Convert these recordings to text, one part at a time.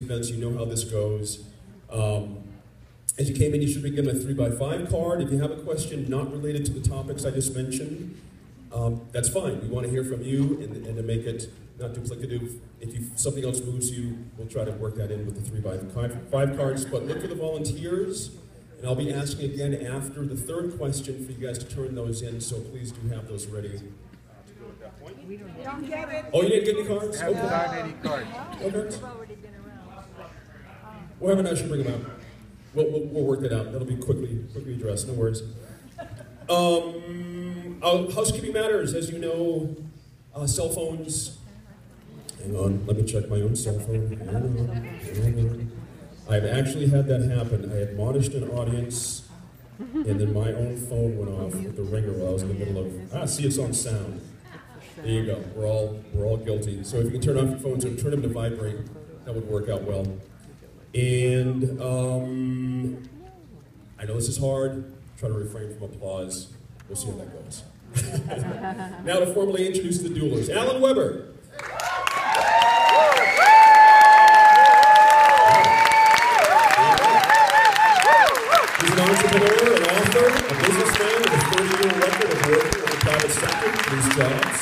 events, you know how this goes. As you came in, you should be given a 3x5 card. If you have a question not related to the topics I just mentioned, that's fine. We want to hear from you and to make it not duplicative. If something else moves you, we'll try to work that in with the 3x5 cards. But look for the volunteers, and I'll be asking again after the third question for you guys to turn those in, so please do have those ready. Don't get it. Oh, you didn't get any cards? I haven't gotten any cards. Okay. We'll have an usher bring them out. We'll work that out. That'll be quickly addressed. No worries. Housekeeping matters, as you know, cell phones. Hang on, let me check my own cell phone. Hang on. I've actually had that happen. I admonished an audience, and then my own phone went off with the ringer while I was in the middle of. See, it's on sound. There you go. We're all guilty. So if you can turn off your phones or turn them to vibrate, that would work out well. And I know this is hard. Try to refrain from applause. We'll see how that goes. Now to formally introduce the duelers. Alan Webber. He's an entrepreneur, an author, a businessman with a 30-year record of working in the private sector for these jobs.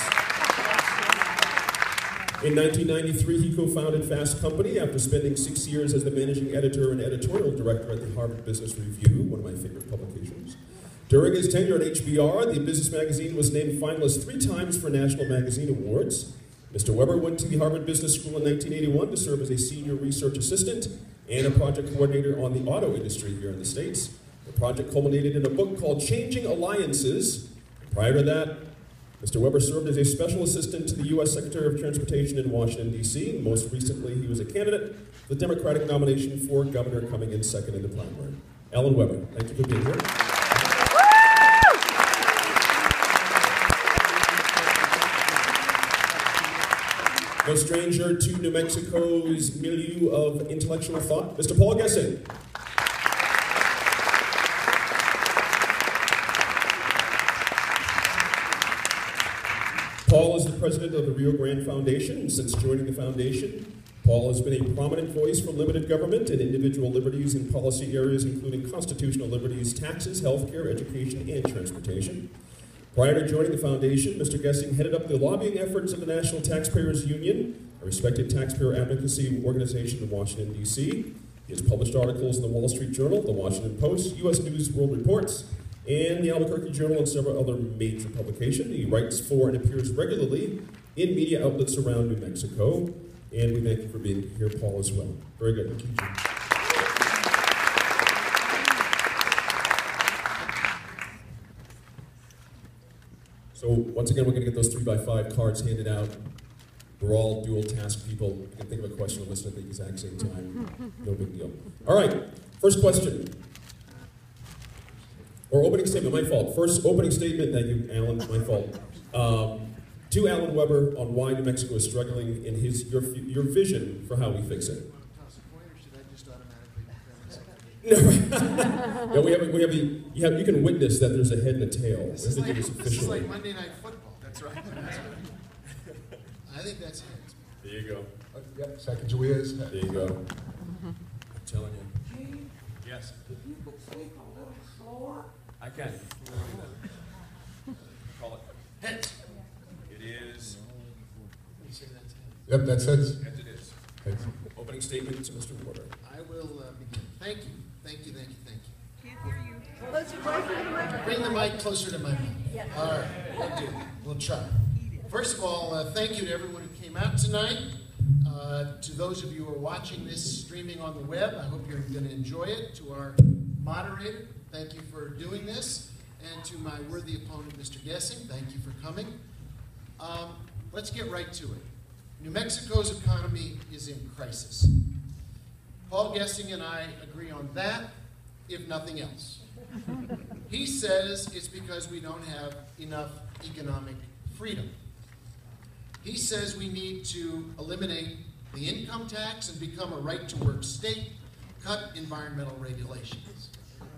In 1993, he co-founded Fast Company after spending 6 years as the managing editor and editorial director at the Harvard Business Review, one of my favorite publications. During his tenure at HBR, the business magazine was named finalist 3 times for National Magazine Awards. Mr. Webber went to the Harvard Business School in 1981 to serve as a senior research assistant and a project coordinator on the auto industry here in the States. The project culminated in a book called Changing Alliances. Prior to that, Mr. Webber served as a special assistant to the U.S. Secretary of Transportation in Washington, D.C. Most recently, he was a candidate for the Democratic nomination for governor, coming in second in the primary. Alan Webber, thank you for being here. No stranger to New Mexico's milieu of intellectual thought, Mr. Paul Gessing. Paul is the president of the Rio Grande Foundation. Since joining the foundation, Paul has been a prominent voice for limited government and individual liberties in policy areas including constitutional liberties, taxes, healthcare, education, and transportation. Prior to joining the foundation, Mr. Gessing headed up the lobbying efforts of the National Taxpayers Union, a respected taxpayer advocacy organization in Washington, D.C. He has published articles in the Wall Street Journal, the Washington Post, U.S. News World Reports, and the Albuquerque Journal, and several other major publications. He writes for and appears regularly in media outlets around New Mexico. And we thank you for being here, Paul, as well. Very good. Thank you. So once again, we're going to get those 3x5 cards handed out. We're all dual task people. You can think of a question and listen at the exact same time. No big deal. All right, first question. Or opening statement, my fault. First opening statement, thank you, Alan, my fault. To Alan Webber on why New Mexico is struggling in your vision for how we fix it. No, you can witness that there's a head and a tail. This is like Monday Night Football. That's right. I think that's it. There you go. Yep, second to ears. There you go. I'm telling you. Yes. If you could speak a little slower. I can. Call it. Heads. It is. Yep, that's heads. Heads it is. Heads. Opening statement to Mr. Porter. I will begin. Thank you. Thank you, thank you, thank you. Can't hear you. Bring the mic closer to my mouth. All right, we'll do it. We'll try. First of all, thank you to everyone who came out tonight. To those of you who are watching this streaming on the web, I hope you're going to enjoy it. To our moderator, thank you for doing this. And to my worthy opponent, Mr. Gessing, thank you for coming. Let's get right to it. New Mexico's economy is in crisis. Paul Gessing and I agree on that, if nothing else. He says it's because we don't have enough economic freedom. He says we need to eliminate the income tax and become a right-to-work state, cut environmental regulations.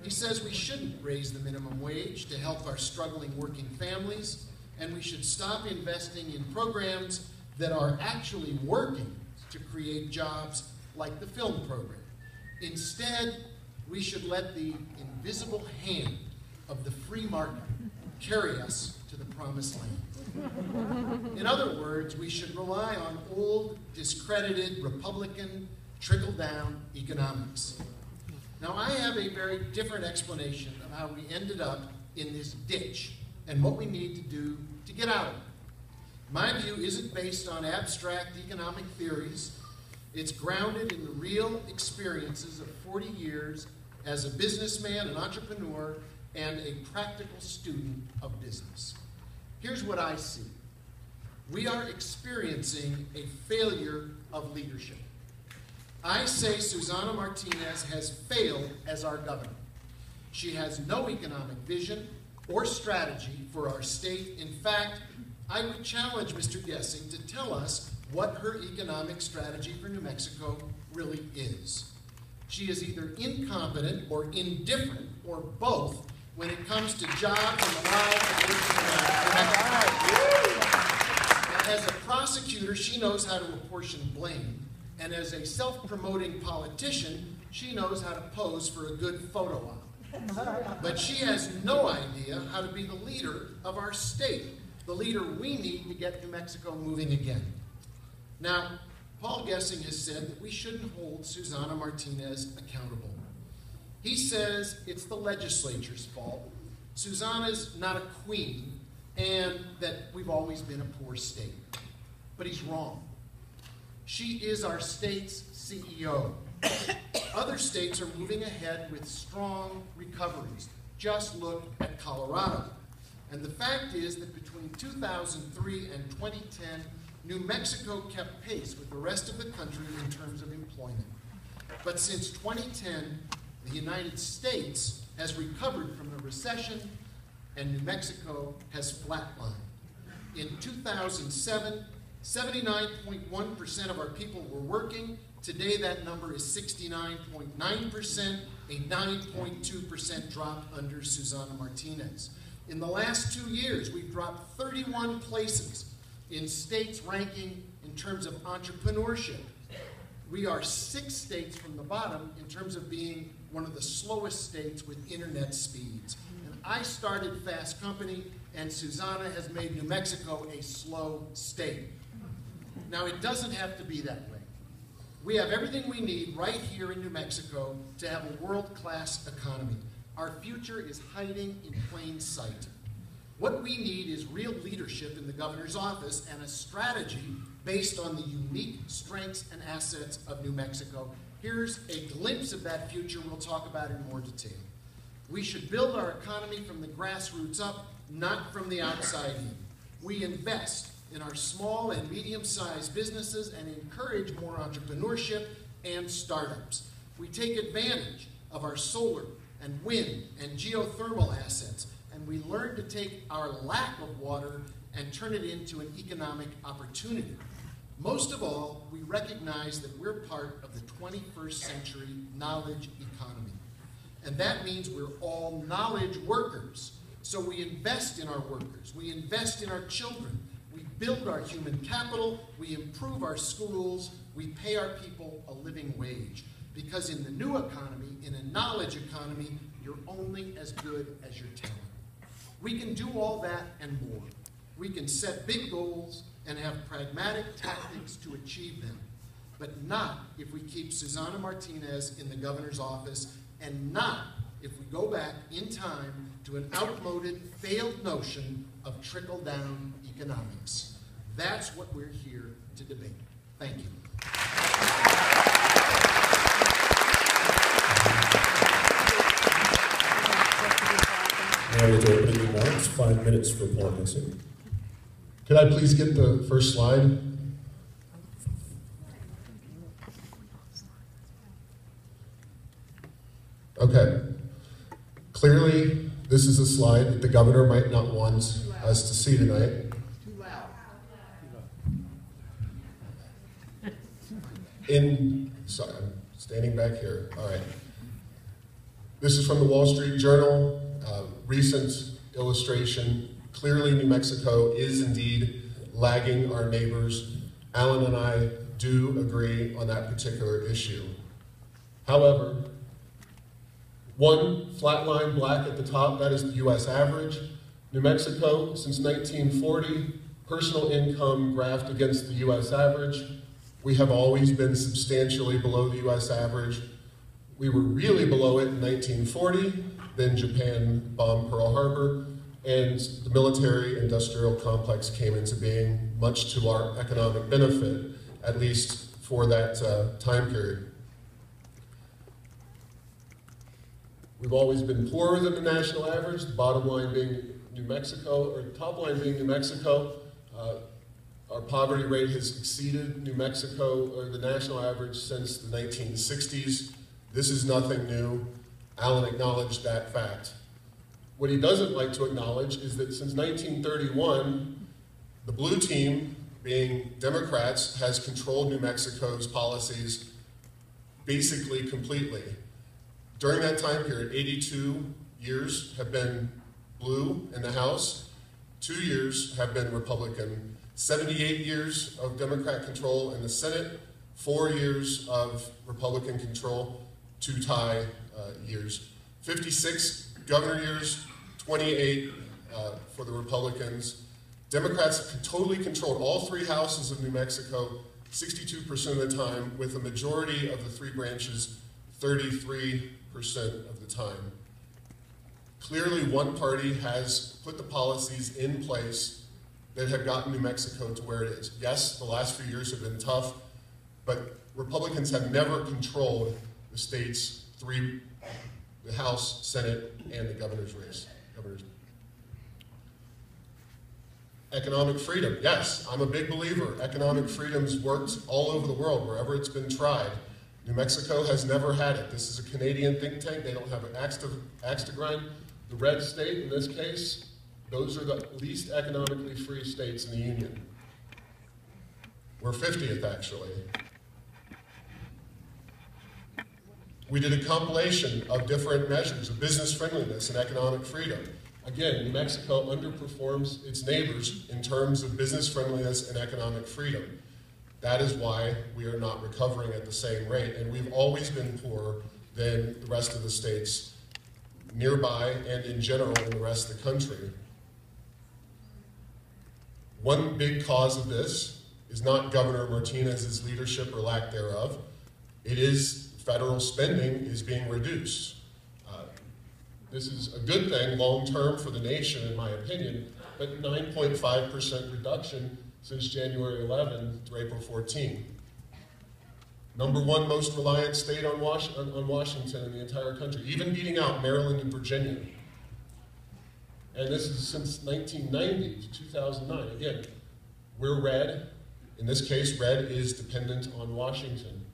He says we shouldn't raise the minimum wage to help our struggling working families, and we should stop investing in programs that are actually working to create jobs like the film program. Instead, we should let the invisible hand of the free market carry us to the promised land. In other words, we should rely on old, discredited, Republican, trickle-down economics. Now, I have a very different explanation of how we ended up in this ditch and what we need to do to get out of it. My view isn't based on abstract economic theories. It's grounded in the real experiences of 40 years as a businessman, an entrepreneur, and a practical student of business. Here's what I see. We are experiencing a failure of leadership. I say Susana Martinez has failed as our governor. She has no economic vision or strategy for our state. In fact, I would challenge Mr. Gessing to tell us what her economic strategy for New Mexico really is. She is either incompetent or indifferent or both when it comes to jobs and the lives of New Mexico. As a prosecutor, she knows how to apportion blame, and as a self-promoting politician, she knows how to pose for a good photo op. But she has no idea how to be the leader of our state, the leader we need to get New Mexico moving again. Now, Paul Gessing has said that we shouldn't hold Susana Martinez accountable. He says it's the legislature's fault, Susana's not a queen, and that we've always been a poor state. But he's wrong. She is our state's CEO. Other states are moving ahead with strong recoveries. Just look at Colorado. And the fact is that between 2003 and 2010, New Mexico kept pace with the rest of the country in terms of employment. But since 2010, the United States has recovered from the recession, and New Mexico has flatlined. In 2007, 79.1% of our people were working. Today that number is 69.9%, a 9.2% drop under Susana Martinez. In the last 2 years, we've dropped 31 places in states ranking in terms of entrepreneurship. We are 6 states from the bottom in terms of being one of the slowest states with internet speeds. And I started Fast Company, and Susana has made New Mexico a slow state. Now, it doesn't have to be that way. We have everything we need right here in New Mexico to have a world-class economy. Our future is hiding in plain sight. What we need is real leadership in the governor's office and a strategy based on the unique strengths and assets of New Mexico. Here's a glimpse of that future we'll talk about in more detail. We should build our economy from the grassroots up, not from the outside in. We invest in our small and medium-sized businesses and encourage more entrepreneurship and startups. We take advantage of our solar and wind and geothermal assets, and we learn to take our lack of water and turn it into an economic opportunity. Most of all, we recognize that we're part of the 21st century knowledge economy. And that means we're all knowledge workers. So we invest in our workers, we invest in our children, we build our human capital, we improve our schools, we pay our people a living wage. Because in the new economy, in a knowledge economy, you're only as good as your talent. We can do all that and more. We can set big goals and have pragmatic tactics to achieve them, but not if we keep Susana Martinez in the governor's office, and not if we go back in time to an outmoded, failed notion of trickle-down economics. That's what we're here to debate. Thank you. Now with opening remarks, 5 minutes for Paul Gessing. Could I please get the first slide? Okay. Clearly, this is a slide that the governor might not want us to see tonight. Sorry, I'm standing back here. All right. This is from the Wall Street Journal, recent illustration. Clearly, New Mexico is indeed lagging our neighbors. Alan and I do agree on that particular issue. However, one flat line black at the top, that is the US average. New Mexico, since 1940, personal income graphed against the US average. We have always been substantially below the US average. We were really below it in 1940, then Japan bombed Pearl Harbor, and the military-industrial complex came into being, much to our economic benefit, at least for that time period. We've always been poorer than the national average, the bottom line being New Mexico, or the top line being New Mexico. Our poverty rate has exceeded New Mexico, or the national average, since the 1960s. This is nothing new. Alan acknowledged that fact. What he doesn't like to acknowledge is that since 1931, the blue team, being Democrats, has controlled New Mexico's policies basically completely. During that time period, 82 years have been blue in the House, 2 years have been Republican, 78 years of Democrat control in the Senate, 4 years of Republican control, 2 tie years. 56 governor years, 28 for the Republicans. Democrats totally controlled all 3 houses of New Mexico 62% of the time, with a majority of the 3 branches 33% of the time. Clearly, one party has put the policies in place that have gotten New Mexico to where it is. Yes, the last few years have been tough, but Republicans have never controlled the state's 3, the House, Senate, and the governor's race. Economic freedom, yes, I'm a big believer. Economic freedom's worked all over the world, wherever it's been tried. New Mexico has never had it. This is a Canadian think tank. They don't have an axe to grind. The red state, in this case, those are the least economically free states in the Union. We're 50th, actually. We did a compilation of different measures of business friendliness and economic freedom. Again, New Mexico underperforms its neighbors in terms of business friendliness and economic freedom. That is why we are not recovering at the same rate, and we've always been poorer than the rest of the states nearby and in general in the rest of the country. One big cause of this is not Governor Martinez's leadership or lack thereof. It is federal spending is being reduced. This is a good thing long-term for the nation, in my opinion, but 9.5% reduction since January 11 through April 14. #1 most reliant state on Washington in the entire country, even beating out Maryland and Virginia. And this is since 1990 to 2009. Again, we're red. In this case, red is dependent on Washington.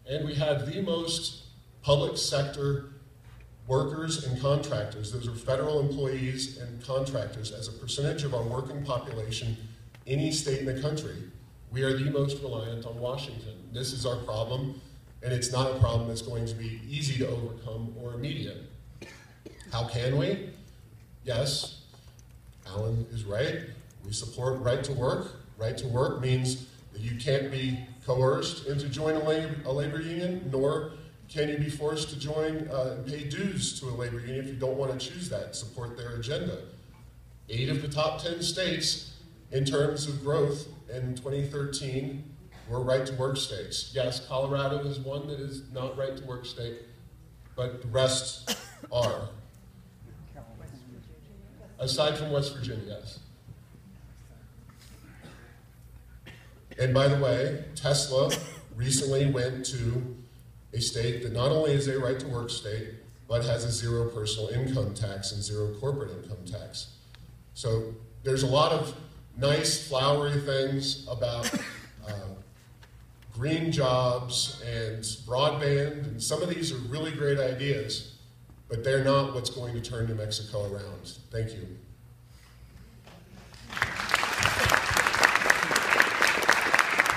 And we have the most public sector workers and contractors. Those are federal employees and contractors as a percentage of our working population, any state in the country. We are the most reliant on Washington. This is our problem, and it's not a problem that's going to be easy to overcome or immediate. How can we? Yes, Alan is right. We support right to work. Right to work means that you can't be coerced into joining a labor union, nor can you be forced to join and pay dues to a labor union if you don't want to choose that, support their agenda. 8 of the top 10 states, in terms of growth in 2013, were right-to-work states. Yes, Colorado is one that is not right-to-work state, but the rest are. Aside from West Virginia, yes. And by the way, Tesla recently went to a state that not only is a right-to-work state, but has a 0 personal income tax and 0 corporate income tax. So there's a lot of nice, flowery things about green jobs and broadband, and some of these are really great ideas, but they're not what's going to turn New Mexico around. Thank you.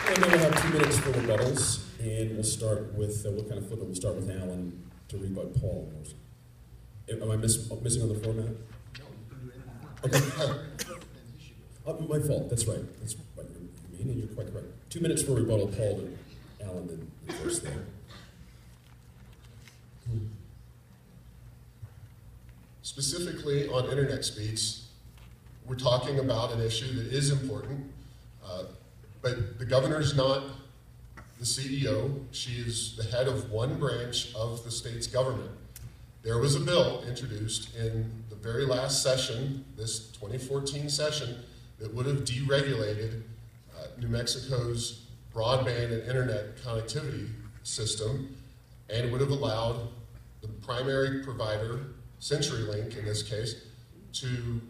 And then we'll have 2 minutes for rebuttals, and we'll start with, we'll kind of flip it. We'll start with Alan to rebut Paul. Am I missing on the format? No, you can do anything. Okay. My fault, that's right. That's right. You and you're quite correct. 2 minutes for rebuttal, Paul and Alan, then the first there. Specifically on internet speeds, we're talking about an issue that is important, but the governor's not the CEO. She is the head of one branch of the state's government. There was a bill introduced in the very last session, this 2014 session, that would have deregulated New Mexico's broadband and internet connectivity system, and it would have allowed the primary provider, CenturyLink in this case, to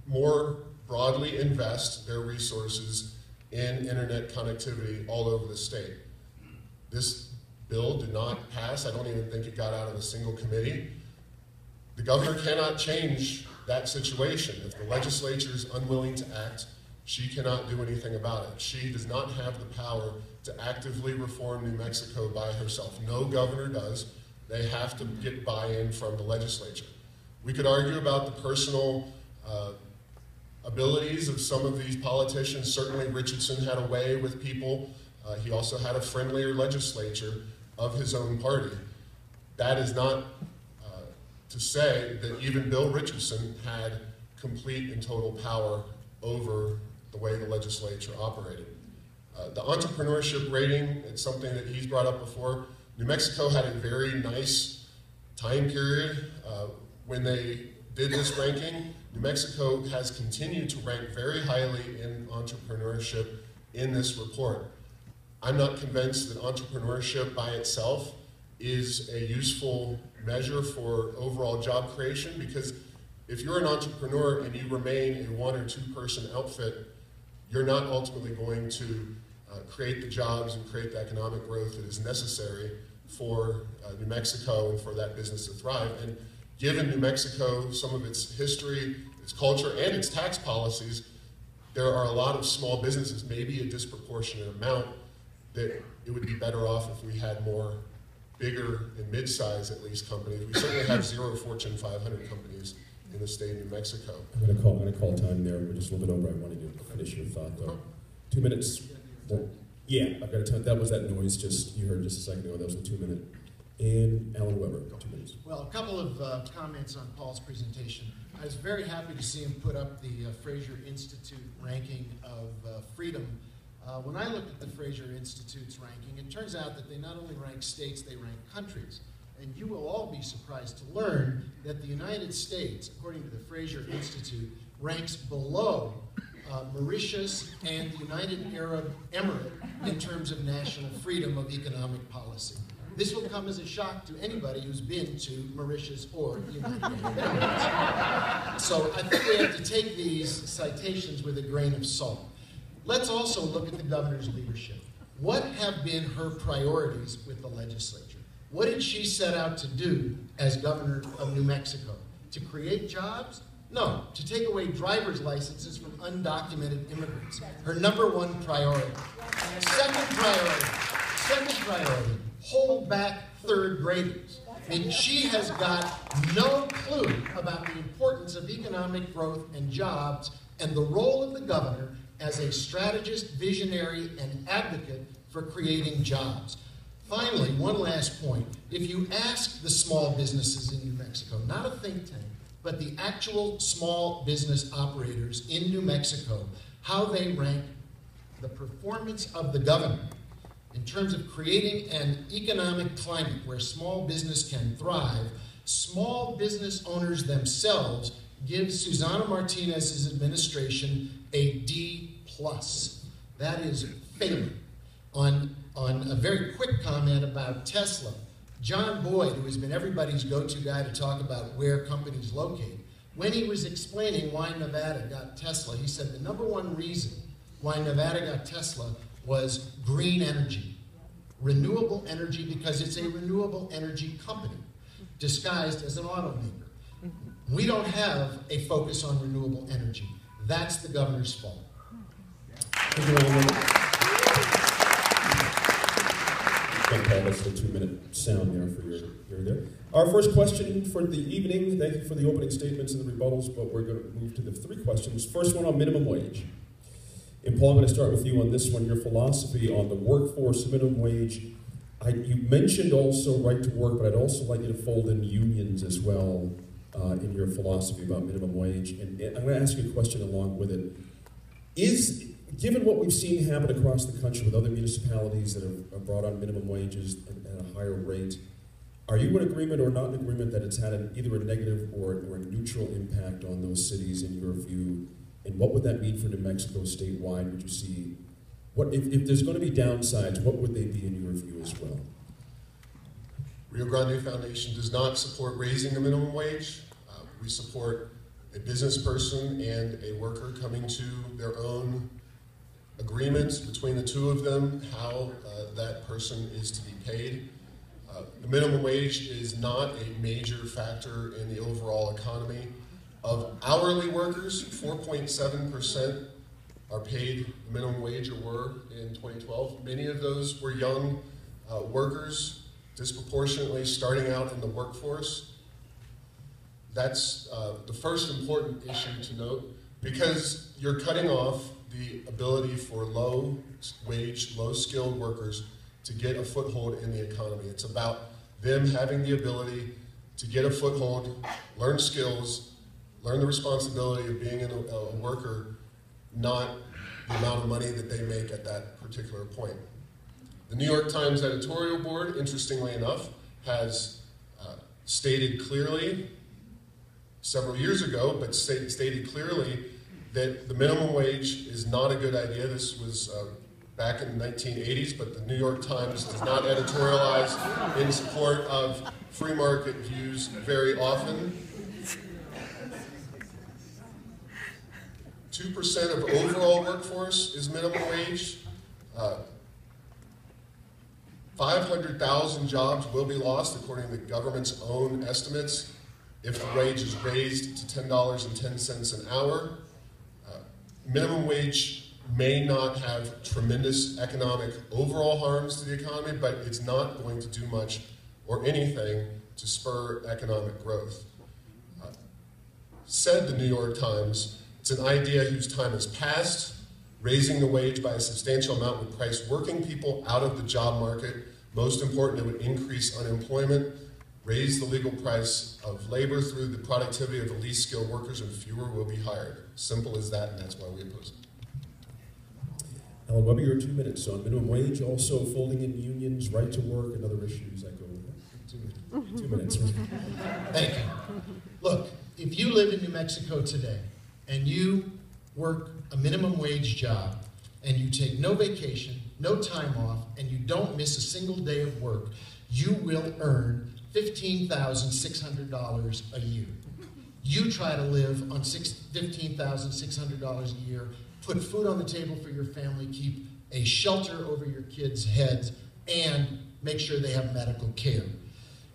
more broadly invest their resources in internet connectivity all over the state. This bill did not pass. I don't even think it got out of a single committee. The governor cannot change that situation. If the legislature is unwilling to act, she cannot do anything about it. She does not have the power to actively reform New Mexico by herself. No governor does. They have to get buy-in from the legislature. We could argue about the personal abilities of some of these politicians. Certainly Richardson had a way with people. He also had a friendlier legislature of his own party. That is not to say that even Bill Richardson had complete and total power over the way the legislature operated. The entrepreneurship rating, it's something that he's brought up before. New Mexico had a very nice time period when they did this ranking. New Mexico has continued to rank very highly in entrepreneurship in this report. I'm not convinced that entrepreneurship by itself is a useful measure for overall job creation, because if you're an entrepreneur and you remain a one or two person outfit, you're not ultimately going to create the jobs and create the economic growth that is necessary for New Mexico and for that business to thrive. And given New Mexico, some of its history, its culture, and its tax policies, there are a lot of small businesses, maybe a disproportionate amount, that it would be better off if we had more bigger and mid-size, at least, companies. We certainly have 0 Fortune 500 companies in the state of New Mexico. I'm going to call time there. We're just a little bit over. I wanted you to finish your thought, though. 2 minutes. Well, yeah, I've got to tell you, that was that noise you heard just a second ago. That was a 2 minute. And Alan Webber, 2 minutes. Well, a couple of comments on Paul's presentation. I was very happy to see him put up the Fraser Institute ranking of freedom. When I looked at the Fraser Institute's ranking, it turns out that they not only rank states, they rank countries. And you will all be surprised to learn that the United States, according to the Fraser Institute, ranks below Mauritius and the United Arab Emirates in terms of national freedom of economic policy. This will come as a shock to anybody who's been to Mauritius or the United Arab Emirates. So I think we have to take these citations with a grain of salt. Let's also look at the governor's leadership. What have been her priorities with the legislature? What did she set out to do as governor of New Mexico? To create jobs? No, to take away driver's licenses from undocumented immigrants. Her #1 priority. Second priority, hold back third graders. I mean, she has got no clue about the importance of economic growth and jobs and the role of the governor as a strategist, visionary, and advocate for creating jobs. Finally, one last point. If you ask the small businesses in New Mexico, not a think tank, but the actual small business operators in New Mexico, how they rank the performance of the governor in terms of creating an economic climate where small business can thrive, small business owners themselves give Susana Martinez's administration a D+. That is failing. On a very quick comment about Tesla, John Boyd, who has been everybody's go-to guy to talk about where companies locate, when he was explaining why Nevada got Tesla, he said the #1 reason why Nevada got Tesla was green energy, renewable energy, because it's a renewable energy company disguised as an automaker. We don't have a focus on renewable energy. That's the governor's fault. Thank you, everyone. Paul, that's the 2 minute sound there for your hearing there. Our first question for the evening, thank you for the opening statements and the rebuttals, but we're going to move to the 3 questions. First one on minimum wage. And Paul, I'm going to start with you on this one, your philosophy on the workforce minimum wage. You mentioned also right to work, but I'd also like you to fold in unions as well in your philosophy about minimum wage. And I'm going to ask you a question along with it. Given what we've seen happen across the country with other municipalities that have brought on minimum wages at a higher rate, are you in agreement or not in agreement that it's had either a negative or a neutral impact on those cities in your view? And what would that mean for New Mexico statewide? Would you see, if there's going to be downsides, what would they be in your view as well? Rio Grande Foundation does not support raising the minimum wage. We support a business person and a worker coming to their own agreements between the two of them, how that person is to be paid. The minimum wage is not a major factor in the overall economy. Of hourly workers, 4.7% are paid minimum wage or were in 2012. Many of those were young workers, disproportionately starting out in the workforce. That's the first important issue to note, because you're cutting off the ability for low-wage, low-skilled workers to get a foothold in the economy. It's about them having the ability to get a foothold, learn skills, learn the responsibility of being a worker, not the amount of money that they make at that particular point. The New York Times editorial board, interestingly enough, has stated clearly, several years ago, but stated clearly that the minimum wage is not a good idea. This was back in the 1980s, but the New York Times does not editorialize in support of free market views very often. 2% of overall workforce is minimum wage. 500,000 jobs will be lost, according to the government's own estimates, if the wage is raised to $10.10 an hour. Minimum wage may not have tremendous economic overall harms to the economy, but it's not going to do much or anything to spur economic growth. Said the New York Times, it's an idea whose time has passed. Raising the wage by a substantial amount would price working people out of the job market. Most important, it would increase unemployment, raise the legal price of labor through the productivity of the least skilled workers, and fewer will be hired. Simple as that, and that's why we oppose it. Alan Webber, your 2 minutes on minimum wage, also folding in unions, right to work, and other issues that go with that. 2 minutes. Thank you. Look, if you live in New Mexico today and you work a minimum wage job and you take no vacation, no time off, and you don't miss a single day of work, you will earn $15,600 a year. You try to live on $15,600 a year, put food on the table for your family, keep a shelter over your kids' heads, and make sure they have medical care.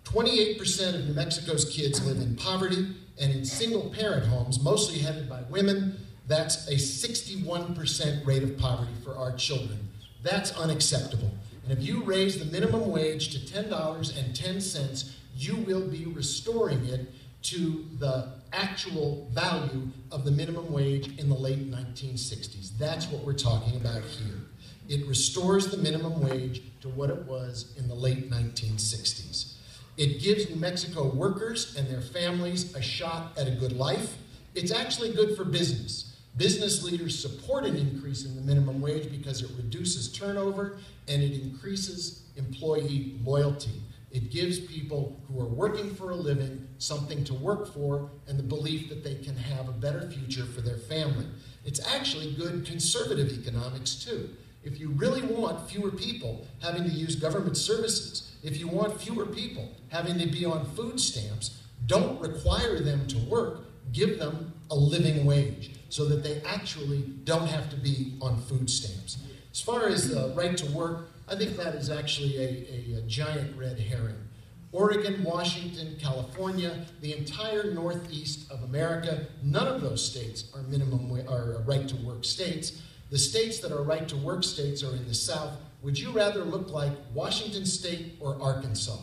28% of New Mexico's kids live in poverty and in single-parent homes, mostly headed by women. That's a 61% rate of poverty for our children. That's unacceptable. And if you raise the minimum wage to $10.10, you will be restoring it to the actual value of the minimum wage in the late 1960s. That's what we're talking about here. It restores the minimum wage to what it was in the late 1960s. It gives New Mexico workers and their families a shot at a good life. It's actually good for business. Business leaders support an increase in the minimum wage because it reduces turnover and it increases employee loyalty. It gives people who are working for a living something to work for and the belief that they can have a better future for their family. It's actually good conservative economics too. If you really want fewer people having to use government services, if you want fewer people having to be on food stamps, don't require them to work, give them a living wage so that they actually don't have to be on food stamps. As far as the right to work, I think that is actually a giant red herring. Oregon, Washington, California, the entire northeast of America, none of those states are right to work states. The states that are right to work states are in the South. Would you rather look like Washington State or Arkansas?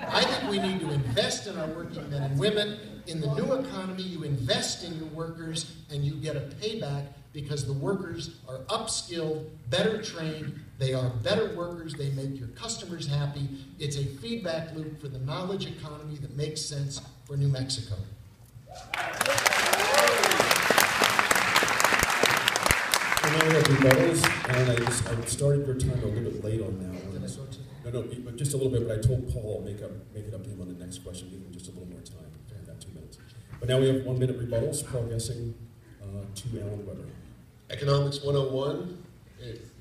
I think we need to invest in our working men and women. In the new economy, you invest in your workers and you get a payback because the workers are upskilled, better trained, they are better workers, they make your customers happy. It's a feedback loop for the knowledge economy that makes sense for New Mexico. And now we have rebuttals, and I started your time a little bit late on that one. Did I go to? No, but just a little bit, but I told Paul I'll make it up to him on the next question, give him just a little more time, that 2 minutes. But now we have 1 minute rebuttals, Paul Gessing to Alan Webber. Economics 101,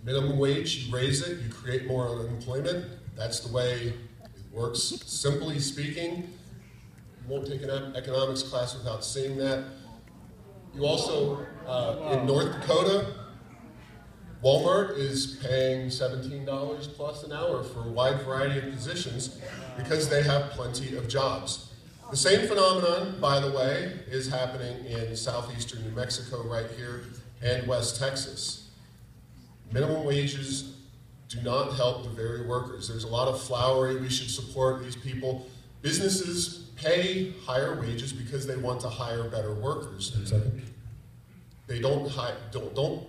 minimum wage, you raise it, you create more unemployment. That's the way it works. Simply speaking, you won't take an economics class without seeing that. You also, in North Dakota, Walmart is paying $17 plus an hour for a wide variety of positions because they have plenty of jobs. The same phenomenon, by the way, is happening in southeastern New Mexico right here and West Texas. Minimum wages do not help the very workers. There's a lot of flowery, we should support these people. Businesses pay higher wages because they want to hire better workers. They don't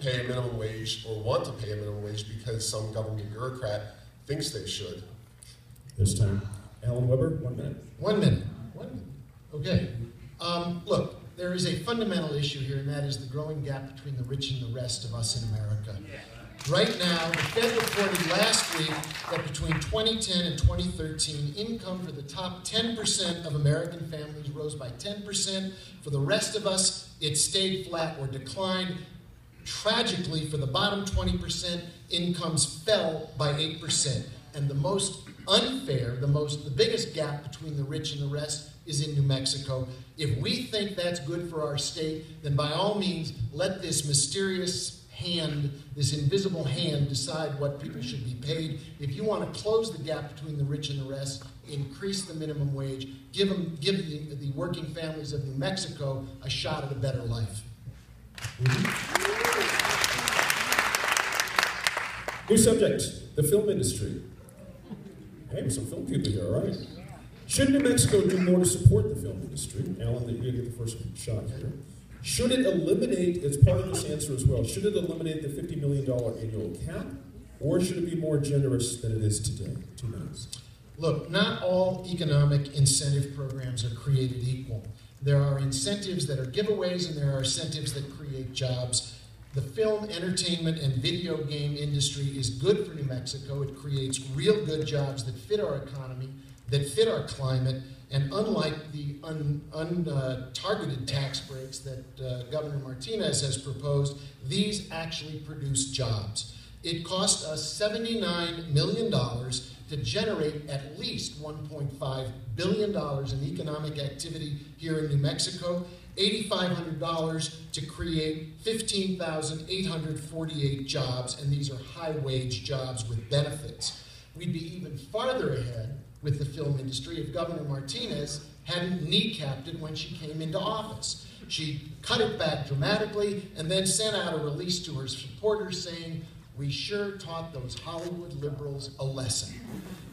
pay a minimum wage or want to pay a minimum wage because some government bureaucrat thinks they should. This time, Alan Webber, 1 minute. 1 minute. 1 minute. Okay. Look, there is a fundamental issue here, and that is the growing gap between the rich and the rest of us in America. Right now, the Fed reported last week that between 2010 and 2013, income for the top 10% of American families rose by 10%. For the rest of us, it stayed flat or declined. Tragically, for the bottom 20%, incomes fell by 8%. And the most unfair, the biggest gap between the rich and the rest is in New Mexico. If we think that's good for our state, then by all means, let this mysterious hand, this invisible hand, decide what people should be paid. If you want to close the gap between the rich and the rest, increase the minimum wage, give the working families of New Mexico a shot at a better life. New subject, the film industry. Hey, some film people here, all right. Should New Mexico do more to support the film industry? Alan, you're going to get the first shot here. Should it eliminate, as part of this answer as well, should it eliminate the $50 million annual cap, or should it be more generous than it is today? 2 minutes. Look, not all economic incentive programs are created equal. There are incentives that are giveaways, and there are incentives that create jobs. The film, entertainment, and video game industry is good for New Mexico. It creates real good jobs that fit our economy, that fit our climate, and unlike the untargeted tax breaks that Governor Martinez has proposed, these actually produce jobs. It cost us $79 million to generate at least $1.5 billion in economic activity here in New Mexico, $8,500 to create 15,848 jobs, and these are high-wage jobs with benefits. We'd be even farther ahead with the film industry if Governor Martinez hadn't kneecapped it when she came into office. She cut it back dramatically and then sent out a release to her supporters saying, "We sure taught those Hollywood liberals a lesson."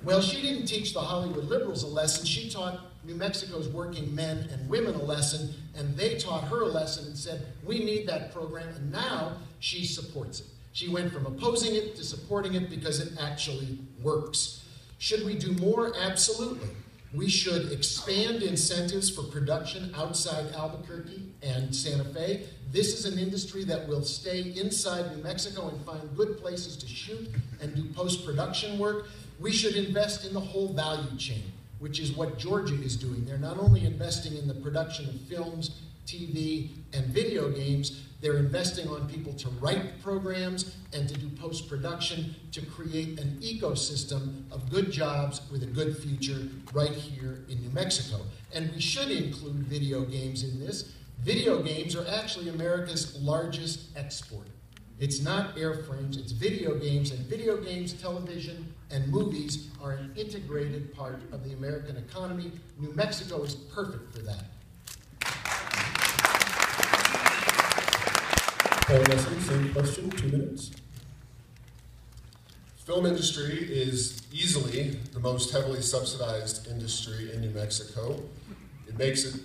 Well, she didn't teach the Hollywood liberals a lesson. She taught New Mexico's working men and women a lesson, and they taught her a lesson and said, "We need that program," and now she supports it. She went from opposing it to supporting it because it actually works. Should we do more? Absolutely. We should expand incentives for production outside Albuquerque and Santa Fe. This is an industry that will stay inside New Mexico and find good places to shoot and do post-production work. We should invest in the whole value chain, which is what Georgia is doing. They're not only investing in the production of films, TV, and video games, they're investing on people to write programs and to do post-production to create an ecosystem of good jobs with a good future right here in New Mexico. And we should include video games in this. Video games are actually America's largest export. It's not airframes, it's video games, and video games, television, and movies are an integrated part of the American economy. New Mexico is perfect for that. Paul Gessing, same question, 2 minutes. Film industry is easily the most heavily subsidized industry in New Mexico. It makes it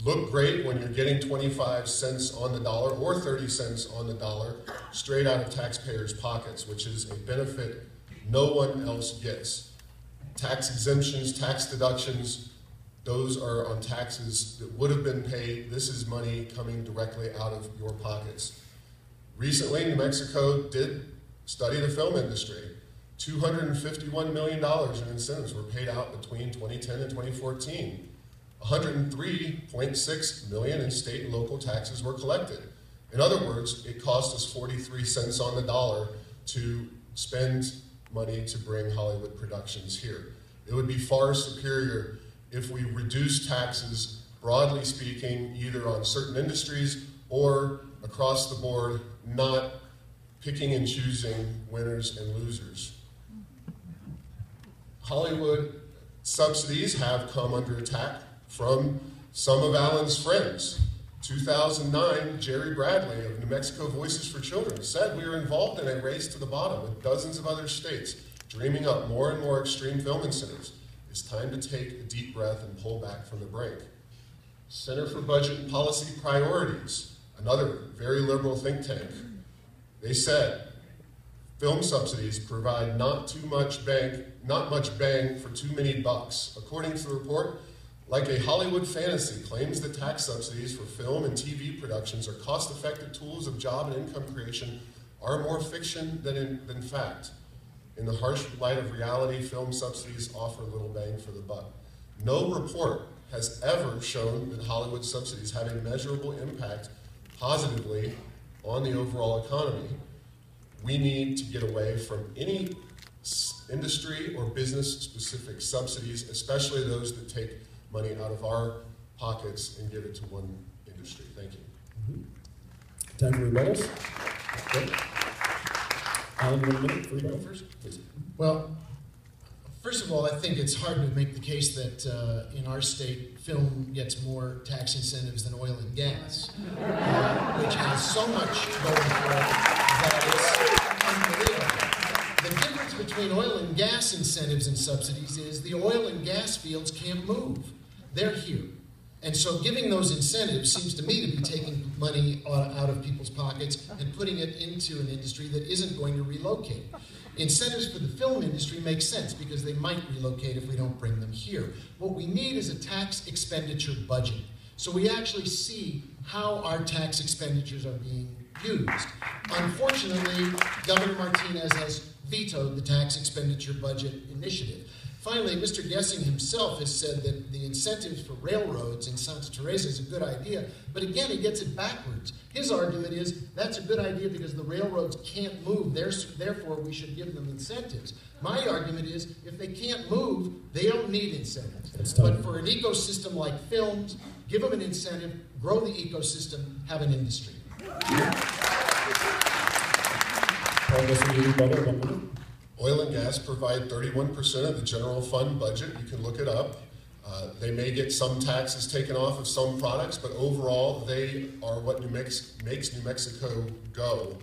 look great when you're getting 25 cents on the dollar or 30 cents on the dollar straight out of taxpayers' pockets, which is a benefit no one else gets. Tax exemptions, tax deductions, those are on taxes that would have been paid. This is money coming directly out of your pockets. Recently, New Mexico did study the film industry. $251 million in incentives were paid out between 2010 and 2014. $103.6 million in state and local taxes were collected. In other words, it cost us 43 cents on the dollar to spend money to bring Hollywood productions here. It would be far superior if we reduce taxes, broadly speaking, either on certain industries or across the board, not picking and choosing winners and losers. Hollywood subsidies have come under attack from some of Alan's friends. 2009, Jerry Bradley of New Mexico Voices for Children said we were involved in a race to the bottom with dozens of other states, dreaming up more and more extreme film incentives. It's time to take a deep breath and pull back from the brink. Center for Budget and Policy Priorities, another very liberal think tank, they said film subsidies provide not much bang for too many bucks. According to the report, like a Hollywood fantasy claims that tax subsidies for film and TV productions are cost-effective tools of job and income creation are more fiction than fact. In the harsh light of reality, film subsidies offer little bang for the buck. No report has ever shown that Hollywood subsidies have a measurable impact positively on the overall economy. We need to get away from any industry or business-specific subsidies, especially those that take money out of our pockets and give it to one industry. Thank you. Time for rebuttals. Okay. Alan, 1 minute for rebuttal first, please. Well, first of all, I think it's hard to make the case that in our state, film gets more tax incentives than oil and gas, which has so much going for it that it's unbelievable. The difference between oil and gas incentives and subsidies is the oil and gas fields can't move. They're here. And so giving those incentives seems to me to be taking money out of people's pockets and putting it into an industry that isn't going to relocate. Incentives for the film industry make sense because they might relocate if we don't bring them here. What we need is a tax expenditure budget. So we actually see how our tax expenditures are being used. Unfortunately, Governor Martinez has vetoed the tax expenditure budget initiative. Finally, Mr. Gessing himself has said that the incentives for railroads in Santa Teresa is a good idea, but again, he gets it backwards. His argument is that's a good idea because the railroads can't move, therefore we should give them incentives. My argument is if they can't move, they don't need incentives. But for an ecosystem like films, give them an incentive, grow the ecosystem, have an industry. Paul Gessing, rebuttal, 1 minute. Oil and gas provide 31% of the general fund budget. You can look it up. They may get some taxes taken off of some products, but overall, they are what makes New Mexico go.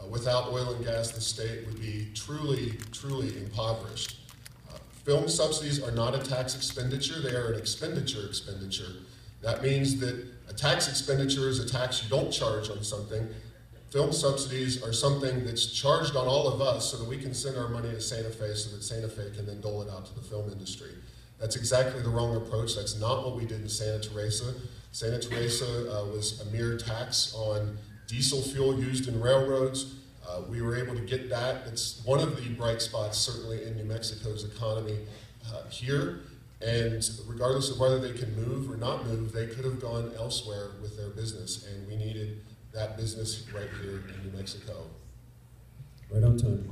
Without oil and gas, the state would be truly, truly impoverished. Film subsidies are not a tax expenditure. They are an expenditure. That means that a tax expenditure is a tax you don't charge on something. Film subsidies are something that's charged on all of us so that we can send our money to Santa Fe so that Santa Fe can then dole it out to the film industry. That's exactly the wrong approach. That's not what we did in Santa Teresa. Santa Teresa was a mere tax on diesel fuel used in railroads. We were able to get that. It's one of the bright spots, certainly, in New Mexico's economy here. And regardless of whether they can move or not move, they could have gone elsewhere with their business, and we needed that business right here in New Mexico. Right on time.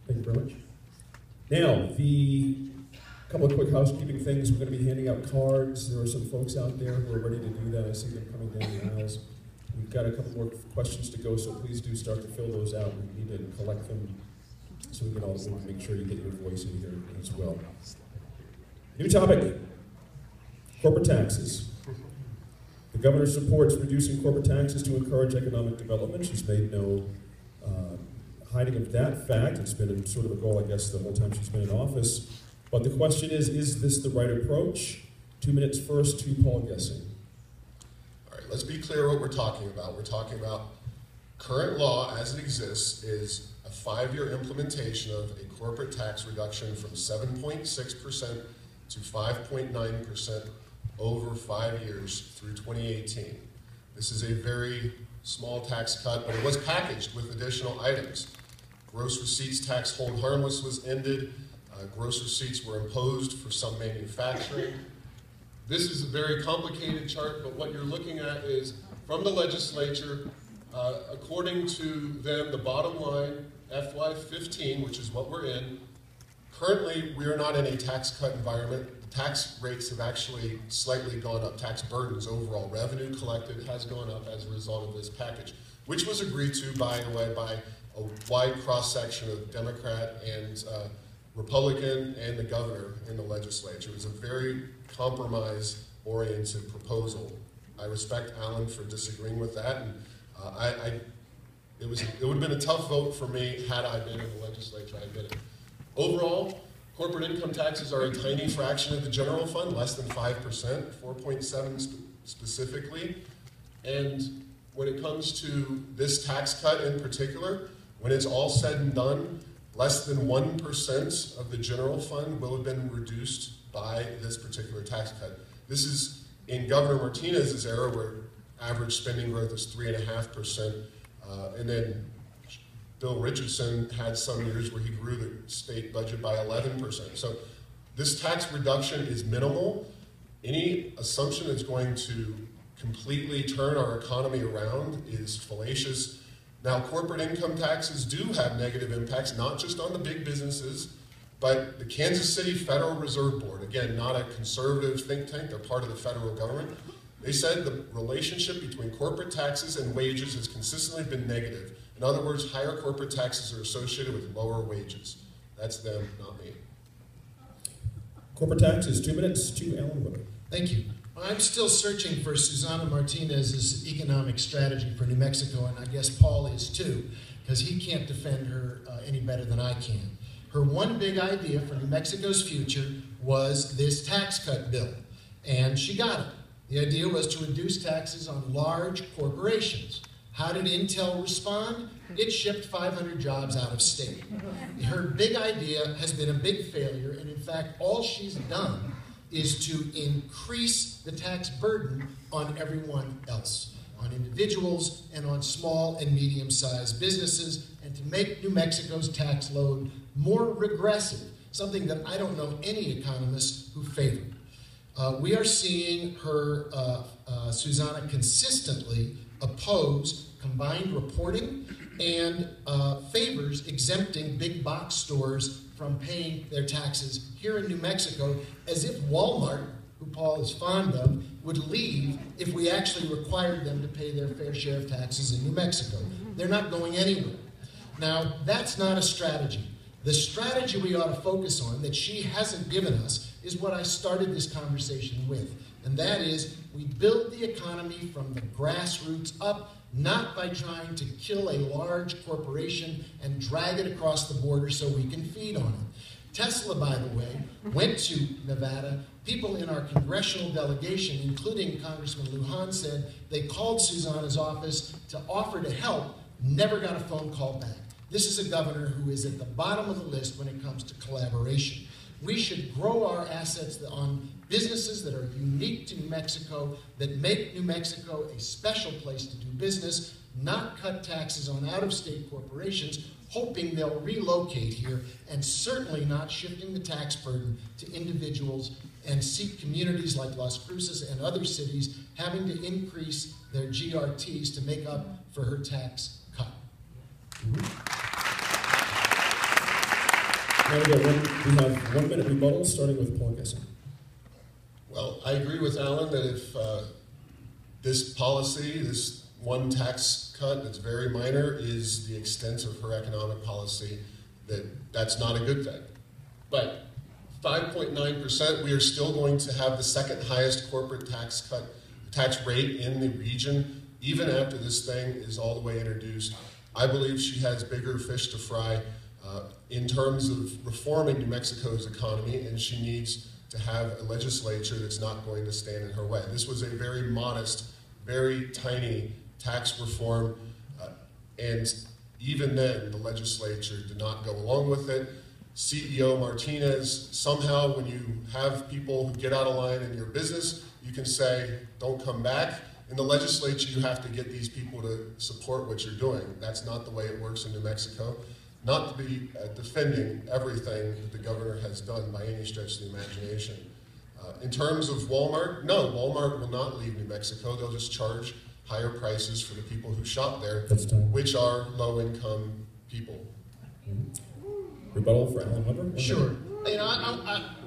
Thank you very much. Now, the couple of quick housekeeping things. We're going to be handing out cards. There are some folks out there who are ready to do that. I see them coming down the aisles. We've got a couple more questions to go, so please do start to fill those out. We need to collect them so we can also make sure you get your voice in here as well. New topic, corporate taxes. The governor supports reducing corporate taxes to encourage economic development. She's made no hiding of that fact. It's been sort of a goal, I guess, the whole time she's been in office. But the question is this the right approach? 2 minutes first to Paul Gessing. let's be clear what we're talking about. We're talking about current law as it exists is a 5-year implementation of a corporate tax reduction from 7.6% to 5.9% over 5 years through 2018. This is a very small tax cut, but it was packaged with additional items. Gross receipts tax hold harmless was ended. Gross receipts were imposed for some manufacturing. This is a very complicated chart, but what you're looking at is from the legislature, according to them, the bottom line, FY15, which is what we're in, currently we are not in a tax cut environment. The tax rates have actually slightly gone up. Tax burdens, overall revenue collected has gone up as a result of this package, which was agreed to, by the way, by a wide cross-section of Democrat and Republican and the governor in the legislature. It was a very compromise-oriented proposal. I respect Alan for disagreeing with that, and it would have been a tough vote for me had I been in the legislature. I did it. Overall, corporate income taxes are a tiny fraction of the general fund, less than 5%, 4.7 specifically. And when it comes to this tax cut in particular, when it's all said and done, less than 1% of the general fund will have been reduced by this particular tax cut. This is in Governor Martinez's era, where average spending growth is 3.5%, and then Bill Richardson had some years where he grew the state budget by 11%. So this tax reduction is minimal. Any assumption that's going to completely turn our economy around is fallacious. Now, corporate income taxes do have negative impacts, not just on the big businesses, but the Kansas City Federal Reserve Board, again, not a conservative think tank, they're part of the federal government, they said the relationship between corporate taxes and wages has consistently been negative. In other words, higher corporate taxes are associated with lower wages. That's them, not me. Corporate tax is 2 minutes to Alan Webber. Thank you. Well, I'm still searching for Susana Martinez's economic strategy for New Mexico, and I guess Paul is too, because he can't defend her any better than I can. Her one big idea for New Mexico's future was this tax cut bill, and she got it. The idea was to reduce taxes on large corporations. How did Intel respond? It shipped 500 jobs out of state. Her big idea has been a big failure, and in fact, all she's done is to increase the tax burden on everyone else, on individuals and on small and medium-sized businesses, and to make New Mexico's tax load more regressive, something that I don't know any economists who favor. We are seeing her, Susana, consistently oppose combined reporting and favors exempting big box stores from paying their taxes here in New Mexico, as if Walmart, who Paul is fond of, would leave if we actually required them to pay their fair share of taxes in New Mexico. They're not going anywhere. Now, that's not a strategy. The strategy we ought to focus on, that she hasn't given us, is what I started this conversation with, and that is we build the economy from the grassroots up, not by trying to kill a large corporation and drag it across the border so we can feed on it. Tesla, by the way, went to Nevada. People in our congressional delegation, including Congressman Lujan, said they called Susana's office to offer to help, never got a phone call back. This is a governor who is at the bottom of the list when it comes to collaboration. We should grow our assets on businesses that are unique to New Mexico, that make New Mexico a special place to do business, not cut taxes on out-of-state corporations, hoping they'll relocate here, and certainly not shifting the tax burden to individuals and see communities like Las Cruces and other cities having to increase their GRTs to make up for her tax cut. Now we have 1 minute rebuttal, starting with Paul Gessing. Well, I agree with Alan that if this policy, this one tax cut that's very minor, is the extent of her economic policy, that's not a good thing. But 5.9%, we are still going to have the second highest corporate tax rate in the region, even after this thing is all the way introduced. I believe she has bigger fish to fry in terms of reforming New Mexico's economy, and she needs to have a legislature that's not going to stand in her way. This was a very modest very tiny tax reform, and even then the legislature did not go along with it. CEO Martinez, somehow when you have people who get out of line in your business, you can say, don't come back. In the legislature, you have to get these people to support what you're doing. That's not the way it works in New Mexico. Not to be defending everything that the governor has done by any stretch of the imagination. In terms of Walmart, no, Walmart will not leave New Mexico. They'll just charge higher prices for the people who shop there, which are low-income people. Rebuttal for Alan Webber? Sure. You know,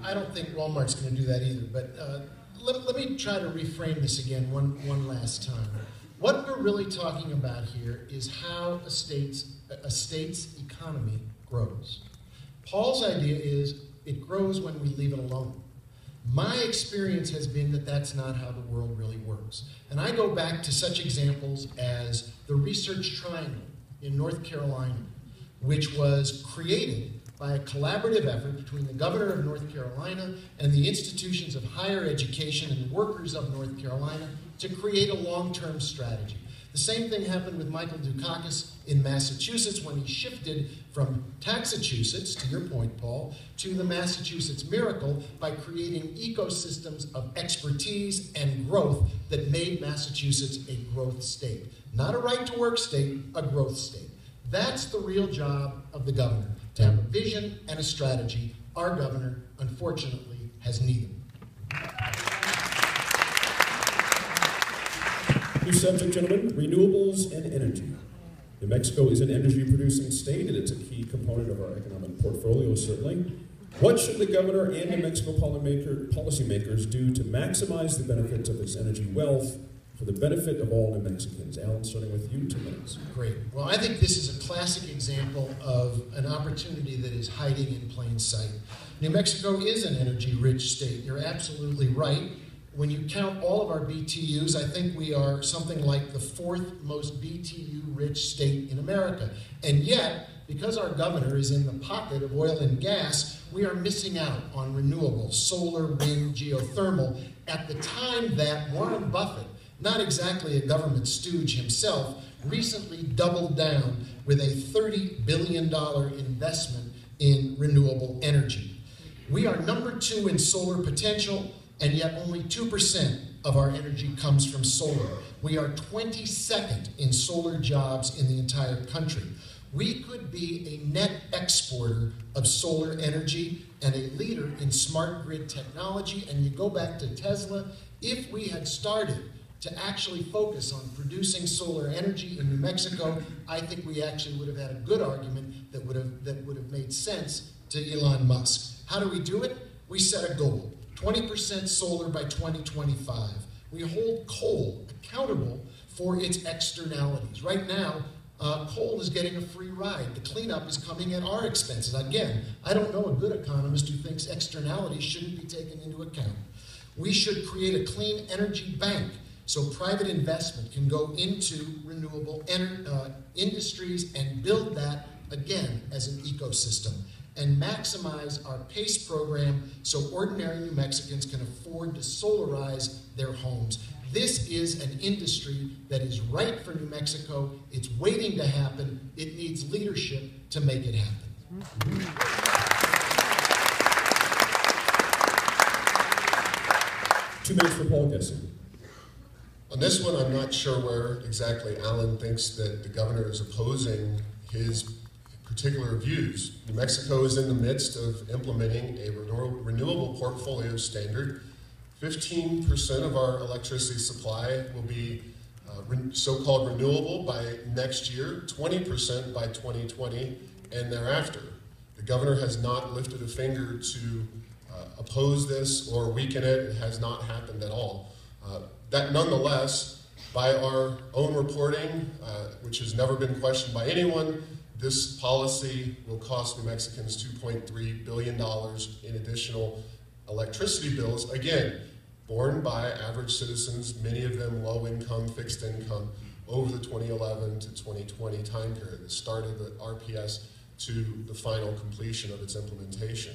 I don't think Walmart's going to do that either, but let me try to reframe this again one last time. What we're really talking about here is how a state's economy grows. Paul's idea is it grows when we leave it alone. My experience has been that that's not how the world really works. And I go back to such examples as the Research Triangle in North Carolina, which was created by a collaborative effort between the governor of North Carolina and the institutions of higher education and the workers of North Carolina to create a long-term strategy. The same thing happened with Michael Dukakis in Massachusetts when he shifted from Taxachusetts, to your point, Paul, to the Massachusetts Miracle by creating ecosystems of expertise and growth that made Massachusetts a growth state. Not a right-to-work state, a growth state. That's the real job of the governor, to have a vision and a strategy. Our governor, unfortunately, has neither. New subject, gentlemen, renewables and energy. New Mexico is an energy-producing state, and it's a key component of our economic portfolio, certainly. What should the governor and New Mexico policymakers do to maximize the benefits of its energy wealth for the benefit of all New Mexicans? Alan, starting with you, 2 minutes. Great. Well, I think this is a classic example of an opportunity that is hiding in plain sight. New Mexico is an energy-rich state. You're absolutely right. When you count all of our BTUs, I think we are something like the 4th most BTU-rich state in America. And yet, because our governor is in the pocket of oil and gas, we are missing out on renewables, solar, wind, geothermal, at the time that Warren Buffett, not exactly a government stooge himself, recently doubled down with a $30 billion investment in renewable energy. We are number 2 in solar potential, and yet only 2% of our energy comes from solar. We are 22nd in solar jobs in the entire country. We could be a net exporter of solar energy and a leader in smart grid technology. And you go back to Tesla, if we had started to actually focus on producing solar energy in New Mexico, I think we actually would have had a good argument that would have made sense to Elon Musk. How do we do it? We set a goal. 20% solar by 2025. We hold coal accountable for its externalities. Right now, coal is getting a free ride. The cleanup is coming at our expenses. Again, I don't know a good economist who thinks externalities shouldn't be taken into account. We should create a clean energy bank so private investment can go into renewable industries and build that, again, as an ecosystem, and maximize our PACE program so ordinary New Mexicans can afford to solarize their homes. This is an industry that is right for New Mexico. It's waiting to happen. It needs leadership to make it happen. 2 minutes for Paul Gessing. On this one, I'm not sure where exactly Alan thinks that the governor is opposing his particular views. New Mexico is in the midst of implementing a renewable portfolio standard. 15% of our electricity supply will be so-called renewable by next year, 20% by 2020 and thereafter. The governor has not lifted a finger to oppose this or weaken it. It has not happened at all. That nonetheless, by our own reporting, which has never been questioned by anyone, this policy will cost New Mexicans $2.3 billion in additional electricity bills, again, borne by average citizens, many of them low-income, fixed income, over the 2011 to 2020 time period, the start of the RPS to the final completion of its implementation.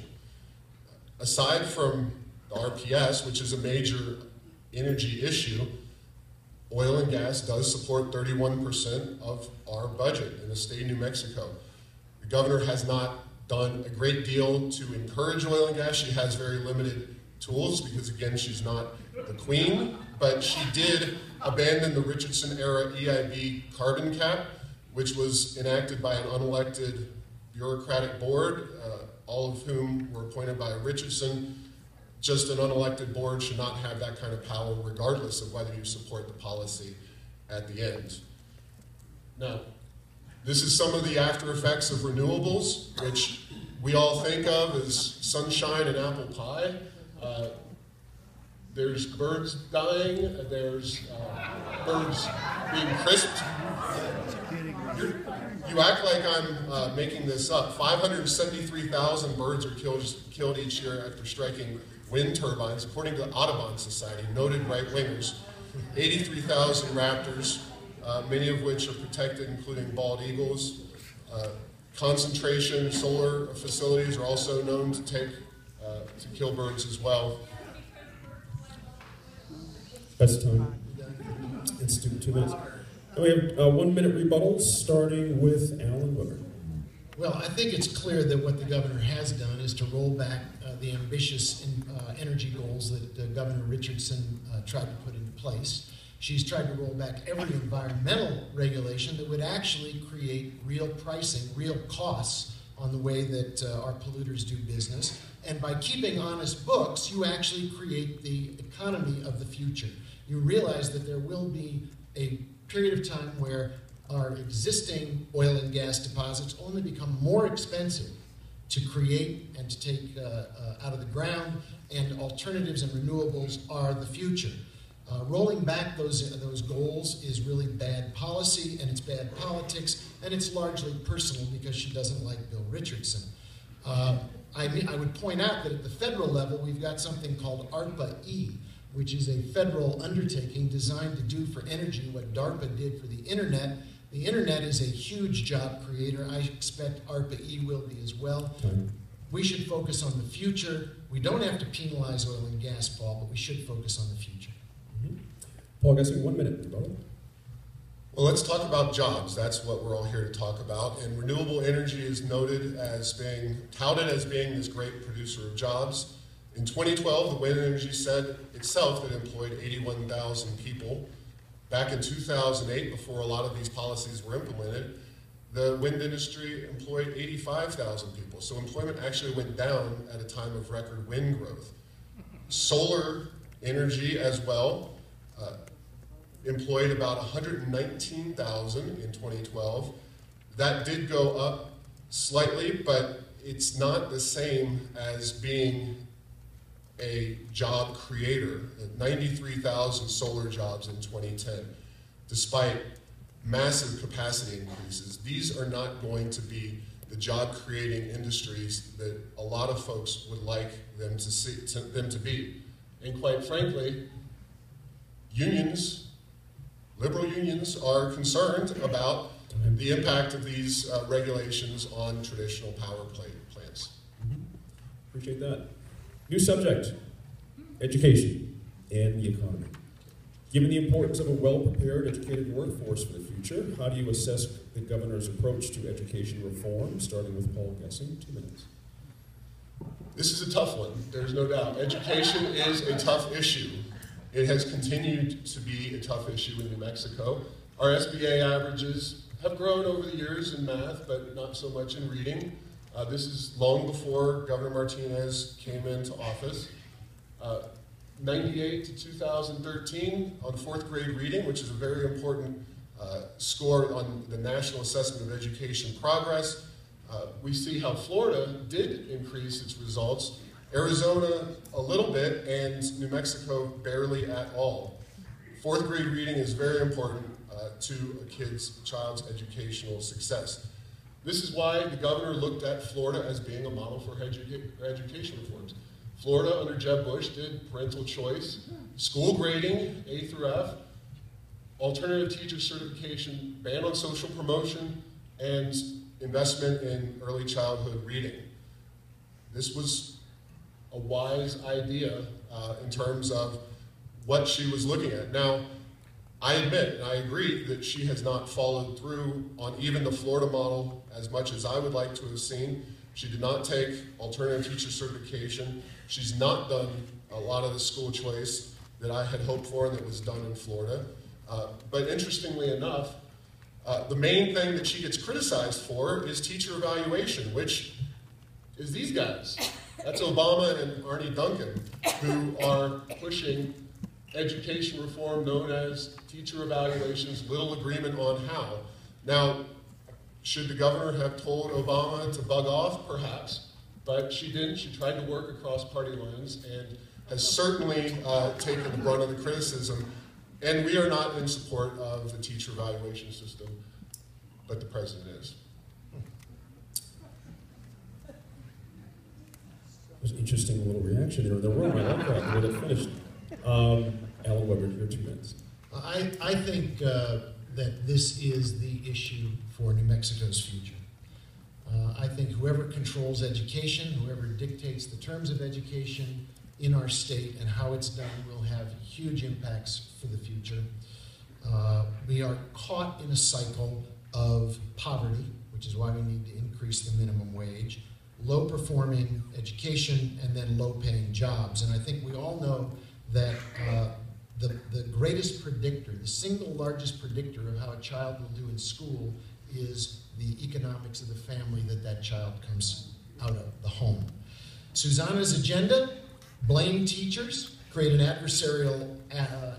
Aside from the RPS, which is a major energy issue, oil and gas does support 31% of our budget in the state of New Mexico. The governor has not done a great deal to encourage oil and gas. She has very limited tools because, again, she's not the queen, but she did abandon the Richardson-era EIB carbon cap, which was enacted by an unelected bureaucratic board, all of whom were appointed by Richardson. Just an unelected board should not have that kind of power, regardless of whether you support the policy at the end. Now, this is some of the after effects of renewables, which we all think of as sunshine and apple pie. There's birds dying, there's birds being crisped. You act like I'm making this up. 573,000 birds are killed each year after striking wind turbines, according to the Audubon Society, noted right-wingers. 83,000 raptors, many of which are protected, including bald eagles. Concentration solar facilities are also known to kill birds as well. Best time. Let's do 2 minutes. And we have 1 minute rebuttals, starting with Alan Webber. Well, I think it's clear that what the governor has done is to roll back the ambitious energy goals that Governor Richardson tried to put into place. She's tried to roll back every environmental regulation that would actually create real pricing, real costs on the way that our polluters do business. And by keeping honest books, you actually create the economy of the future. You realize that there will be a period of time where our existing oil and gas deposits only become more expensive to create and to take out of the ground, and alternatives and renewables are the future. Rolling back those goals is really bad policy, and it's bad politics, and it's largely personal because she doesn't like Bill Richardson. I would point out that at the federal level, we've got something called ARPA-E, which is a federal undertaking designed to do for energy what DARPA did for the internet. The internet is a huge job creator. I expect ARPA-E will be as well. We should focus on the future. We don't have to penalize oil and gas, Paul, but we should focus on the future. Paul Gessing, 1 minute. Well, let's talk about jobs. That's what we're all here to talk about. And renewable energy is touted as being this great producer of jobs. In 2012, the wind energy said itself that it employed 81,000 people. Back in 2008, before a lot of these policies were implemented, the wind industry employed 85,000 people. So employment actually went down at a time of record wind growth. Solar energy as well employed about 119,000 in 2012. That did go up slightly, but it's not the same as being a job creator. 93,000 solar jobs in 2010, despite massive capacity increases. These are not going to be the job-creating industries that a lot of folks would like them to be. And quite frankly, liberal unions are concerned about the impact of these regulations on traditional power plants. Appreciate that. New subject, education and the economy. Given the importance of a well-prepared, educated workforce for the future, how do you assess the governor's approach to education reform, starting with Paul Gessing? 2 minutes. This is a tough one, there's no doubt. Education is a tough issue. It has continued to be a tough issue in New Mexico. Our SBA averages have grown over the years in math, but not so much in reading. This is long before Governor Martinez came into office. 98 to 2013 on 4th grade reading, which is a very important score on the National Assessment of Education Progress. We see how Florida did increase its results, Arizona a little bit, and New Mexico barely at all. 4th grade reading is very important to a child's educational success. This is why the governor looked at Florida as being a model for education reforms. Florida, under Jeb Bush, did parental choice, school grading, A through F, alternative teacher certification, ban on social promotion, and investment in early childhood reading. This was a wise idea in terms of what she was looking at. Now, I admit, and I agree, that she has not followed through on even the Florida model as much as I would like to have seen. She did not take alternative teacher certification. She's not done a lot of the school choice that I had hoped for and that was done in Florida. But interestingly enough, the main thing that she gets criticized for is teacher evaluation, which is these guys. That's Obama and Arnie Duncan, who are pushing education reform known as teacher evaluations, little agreement on how. Now, should the governor have told Obama to bug off? Perhaps, but she didn't. She tried to work across party lines and has certainly taken the brunt of the criticism. And we are not in support of the teacher evaluation system, but the president is. There's an interesting little reaction there in the room. I like that, the way that finished. Alan Webber, your 2 minutes. I think that this is the issue for New Mexico's future. I think whoever controls education, whoever dictates the terms of education in our state and how it's done will have huge impacts for the future. We are caught in a cycle of poverty, which is why we need to increase the minimum wage, low-performing education, and then low-paying jobs. And I think we all know that the greatest predictor, the single largest predictor of how a child will do in school is the economics of the family that child comes out of, the home. Susanna's agenda: blame teachers, create an adversarial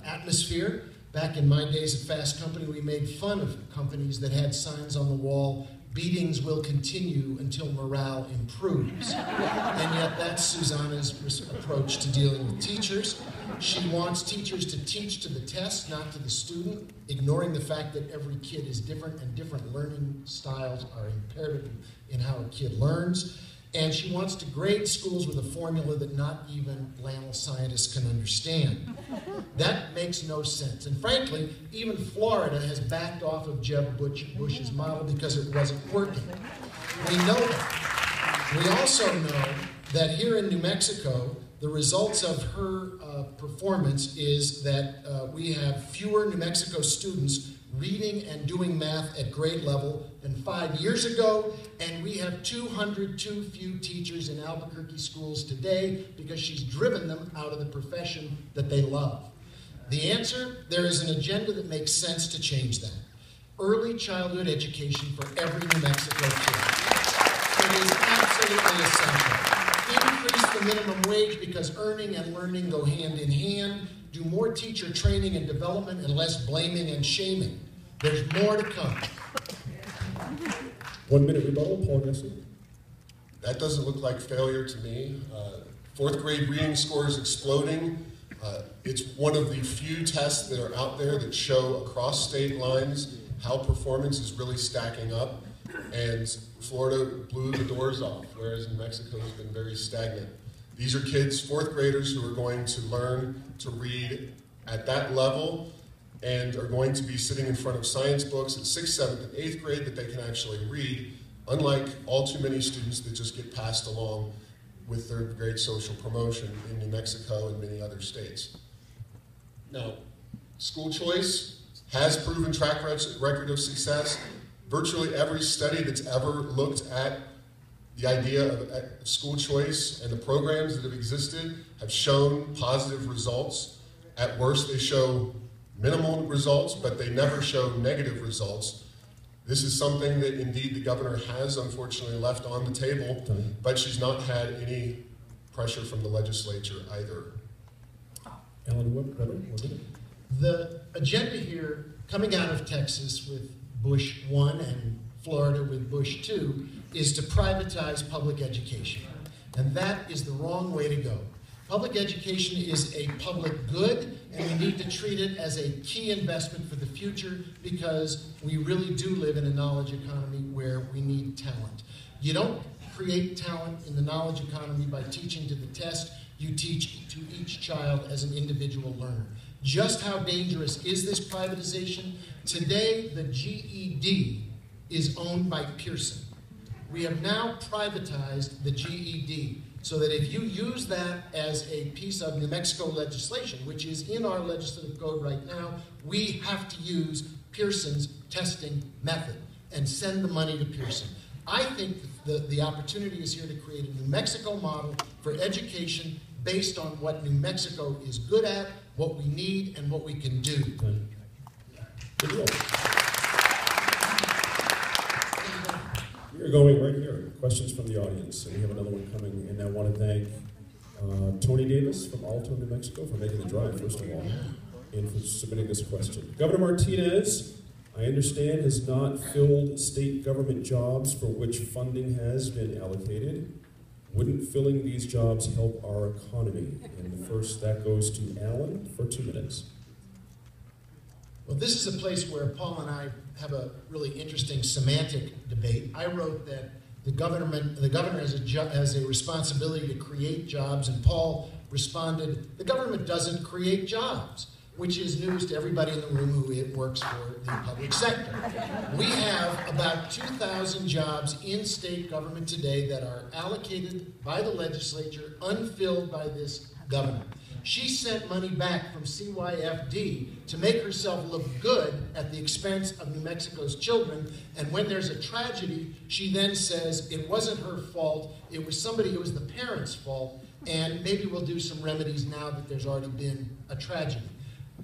atmosphere. Back in my days at Fast Company, we made fun of companies that had signs on the wall, "Beatings will continue until morale improves." And yet that's Susanna's approach to dealing with teachers. She wants teachers to teach to the test, not to the student, ignoring the fact that every kid is different and different learning styles are imperative in how a kid learns. And she wants to grade schools with a formula that not even Lanel scientists can understand. That makes no sense. And frankly, even Florida has backed off of Jeb Bush's model because it wasn't working. We know that. We also know that here in New Mexico, the results of her performance is that we have fewer New Mexico students reading and doing math at grade level than 5 years ago, and we have 200 too few teachers in Albuquerque schools today because she's driven them out of the profession that they love. The answer: there is an agenda that makes sense to change that. Early childhood education for every New Mexico kid. It is absolutely essential. Increase the minimum wage because earning and learning go hand in hand. Do more teacher training and development and less blaming and shaming. There's more to come. 1 minute rebuttal, Paul Gessing. That doesn't look like failure to me. 4th grade reading scores exploding. It's one of the few tests that are out there that show across state lines how performance is really stacking up. And Florida blew the doors off, whereas New Mexico has been very stagnant. These are kids, 4th graders, who are going to learn to read at that level and are going to be sitting in front of science books at 6th, 7th, and 8th grade that they can actually read, unlike all too many students that just get passed along with 3rd grade social promotion in New Mexico and many other states. Now, school choice has proven track record of success. Virtually every study that's ever looked at the idea of school choice and the programs that have existed have shown positive results. At worst, they show minimal results, but they never show negative results. This is something that indeed the governor has unfortunately left on the table, but she's not had any pressure from the legislature either. Alan Webber, The agenda here, coming out of Texas with Bush 1 and Florida with Bush 2, is to privatize public education. And that is the wrong way to go. Public education is a public good, and we need to treat it as a key investment for the future because we really do live in a knowledge economy where we need talent. You don't create talent in the knowledge economy by teaching to the test. You teach to each child as an individual learner. Just how dangerous is this privatization? Today, the GED is owned by Pearson. We have now privatized the GED. So that if you use that as a piece of New Mexico legislation, which is in our legislative code right now, we have to use Pearson's testing method and send the money to Pearson. I think the opportunity is here to create a New Mexico model for education based on what New Mexico is good at, what we need, and what we can do. Duel. We are going right here. Questions from the audience. And we have another one coming. And I want to thank Tony Davis from Alto, New Mexico for making the drive, first of all, and for submitting this question. Governor Martinez, I understand, has not filled state government jobs for which funding has been allocated. Wouldn't filling these jobs help our economy? And the first, that goes to Alan for 2 minutes. Well, this is a place where Paul and I have a really interesting semantic debate. I wrote that the governor has a responsibility to create jobs, and Paul responded, the government doesn't create jobs, which is news to everybody in the room who works for the public sector. We have about 2,000 jobs in state government today that are allocated by the legislature, unfilled by this governor. She sent money back from CYFD to make herself look good at the expense of New Mexico's children, and when there's a tragedy, she then says it wasn't her fault, it was the parents' fault, and maybe we'll do some remedies now that there's already been a tragedy.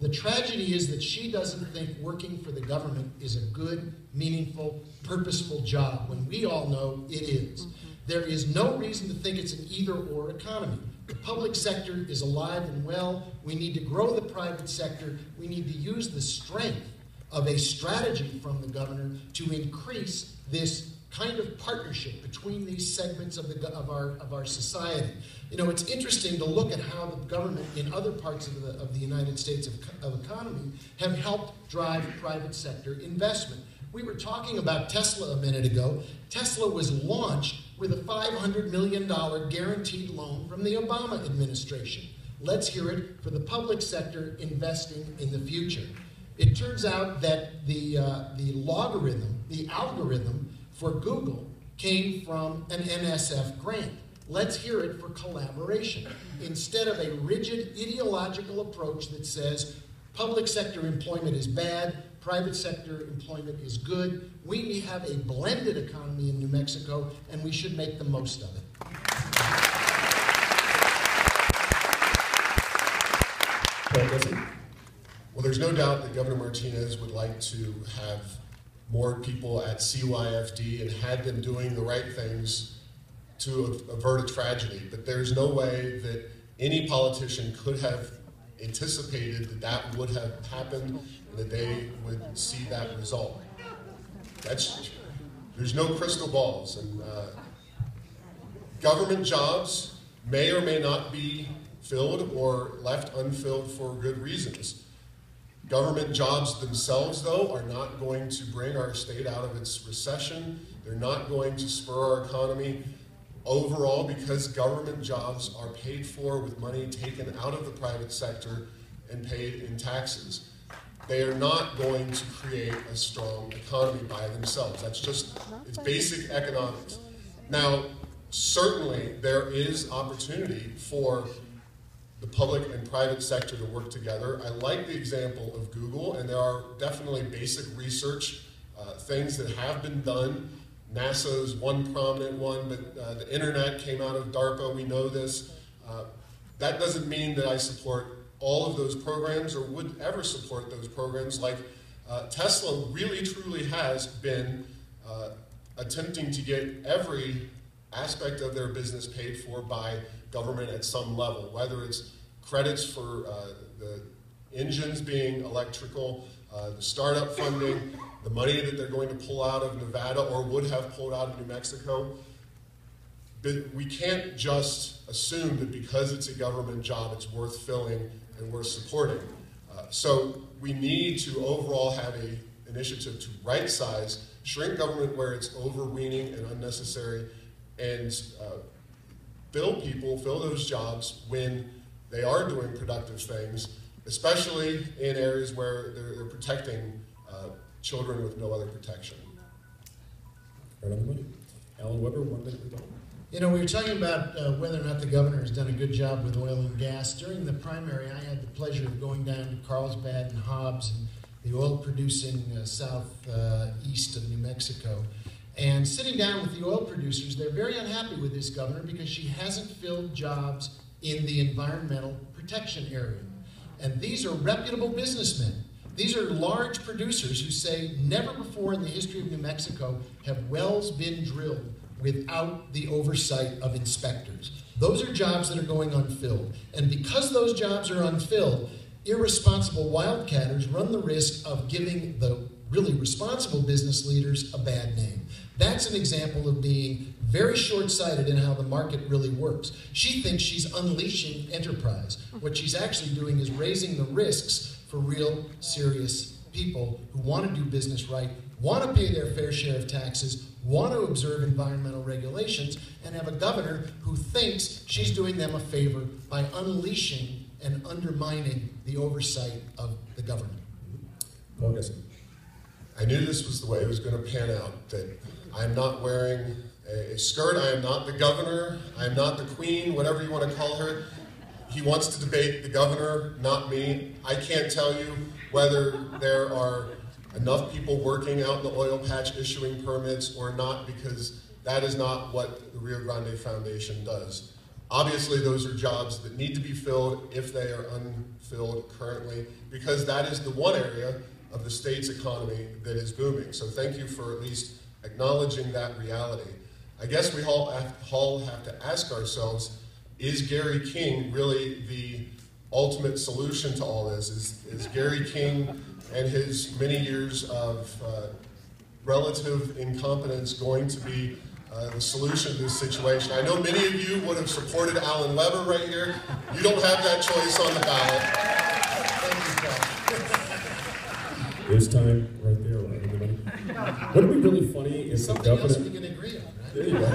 The tragedy is that she doesn't think working for the government is a good, meaningful, purposeful job, when we all know it is. There is no reason to think it's an either-or economy. The public sector is alive and well. We need to grow the private sector. We need to use the strength of a strategy from the governor to increase this kind of partnership between these segments of our society. You know, it's interesting to look at how the government in other parts of the United States of economy have helped drive private sector investment. We were talking about Tesla a minute ago. Tesla was launched with a $500 million guaranteed loan from the Obama administration. Let's hear it for the public sector investing in the future. It turns out that the algorithm for Google came from an NSF grant. Let's hear it for collaboration. Instead of a rigid ideological approach that says public sector employment is bad, private sector employment is good, we have a blended economy in New Mexico, and we should make the most of it. Paul Gessing. Well, there's no doubt that Governor Martinez would like to have more people at CYFD and had them doing the right things to avert a tragedy. But there's no way that any politician could have anticipated that that would have happened and that they would see that result. There's no crystal balls. And government jobs may or may not be filled or left unfilled for good reasons. Government jobs themselves, though, are not going to bring our state out of its recession. They're not going to spur our economy overall, because government jobs are paid for with money taken out of the private sector and paid in taxes. They are not going to create a strong economy by themselves. It's basic economics. Now, certainly there is opportunity for the public and private sector to work together. I like the example of Google, and there are definitely basic research things that have been done. NASA is one prominent one, but the internet came out of DARPA, we know this. That doesn't mean that I support all of those programs or would ever support those programs. Like Tesla really truly has been attempting to get every aspect of their business paid for by government at some level, whether it's credits for the engines being electrical, the startup funding, the money that they're going to pull out of Nevada or would have pulled out of New Mexico. But we can't just assume that because it's a government job, it's worth filling and worth supporting. So we need to overall have an initiative to right size, shrink government where it's overweening and unnecessary, and fill those jobs when they are doing productive things, especially in areas where they're protecting children with no other protection. Right on the money. Alan Webber, 1 minute. You know, we were talking about whether or not the governor has done a good job with oil and gas. During the primary, I had the pleasure of going down to Carlsbad and Hobbs, and the oil-producing southeast of New Mexico. And sitting down with the oil producers, they're very unhappy with this governor because she hasn't filled jobs in the environmental protection area. And these are reputable businessmen. These are large producers who say never before in the history of New Mexico have wells been drilled without the oversight of inspectors. Those are jobs that are going unfilled. And because those jobs are unfilled, irresponsible wildcatters run the risk of giving the really responsible business leaders a bad name. That's an example of being very short-sighted in how the market really works. She thinks she's unleashing enterprise. What she's actually doing is raising the risks for real, serious people who want to do business right, want to pay their fair share of taxes, want to observe environmental regulations, and have a governor who thinks she's doing them a favor by unleashing and undermining the oversight of the government. Paul Gessing. I knew this was the way it was going to pan out, that I'm not wearing a skirt, I am not the governor, I am not the queen, whatever you want to call her. He wants to debate the governor, not me. I can't tell you whether there are enough people working out in the oil patch issuing permits or not, because that is not what the Rio Grande Foundation does. Obviously, those are jobs that need to be filled if they are unfilled currently, because that is the one area of the state's economy that is booming. So thank you for at least acknowledging that reality. I guess we all have to ask ourselves, is Gary King really the ultimate solution to all this? Is Gary King and his many years of relative incompetence going to be the solution to this situation? I know many of you would have supported Alan Webber right here. You don't have that choice on the ballot. Thank you, Paul. There's time right there, right? Everybody. Wouldn't it be really funny if Something the governor... else we can agree on, right? There you go.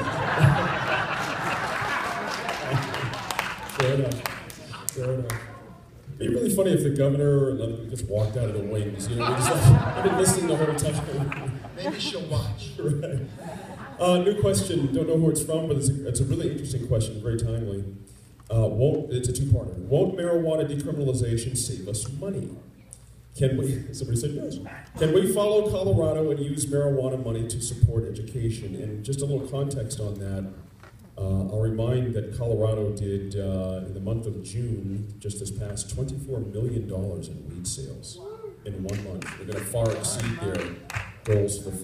Fair enough. Fair enough. It'd be really funny if the governor and other people just walked out of the wings. You know, just like, I've been listening the whole time. Maybe she'll watch. Right. New question. Don't know who it's from, but it's a really interesting question. Very timely. It's a two-parter. Won't marijuana decriminalization save us money? Can we? Somebody said yes. Can we follow Colorado and use marijuana money to support education? And just a little context on that. I'll remind that Colorado did, in the month of June, just this past, $24 million in weed sales in 1 month. They're going to far exceed their goals for the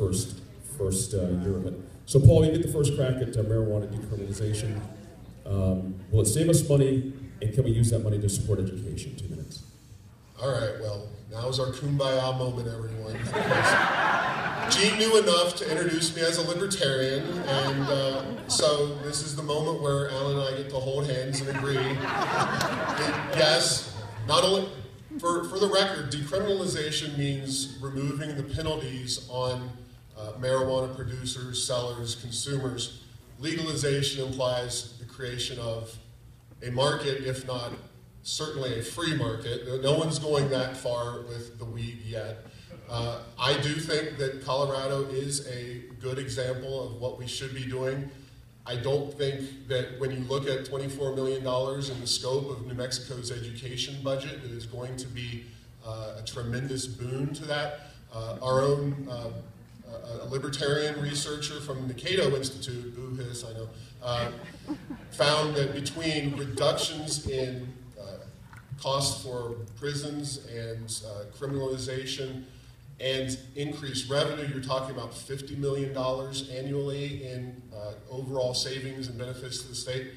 first year of it. So, Paul, you get the first crack at marijuana decriminalization. Will it save us money, and can we use that money to support education? 2 minutes. All right, well, now's our kumbaya moment, everyone. Gene knew enough to introduce me as a libertarian, and so this is the moment where Alan and I get to hold hands and agree. Yes, not only, for the record, decriminalization means removing the penalties on marijuana producers, sellers, consumers. Legalization implies the creation of a market, if not certainly a free market. No one's going that far with the weed yet. I do think that Colorado is a good example of what we should be doing. I don't think that when you look at $24 million in the scope of New Mexico's education budget, it is going to be a tremendous boon to that. Our own a libertarian researcher from the Cato Institute, boo-hiss, I know, found that between reductions in costs for prisons and criminalization and increased revenue, you're talking about $50 million annually in overall savings and benefits to the state.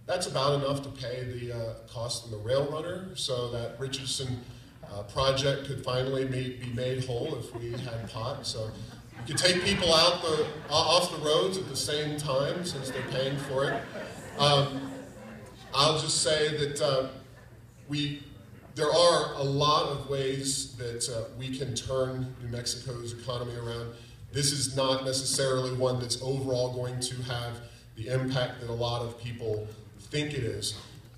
That's about enough to pay the cost of the rail runner, so that Richardson project could finally be made whole if we had pot. So you could take people out off the roads at the same time since they're paying for it. I'll just say that there are a lot of ways that we can turn New Mexico's economy around. This is not necessarily one that's overall going to have the impact that a lot of people think it is.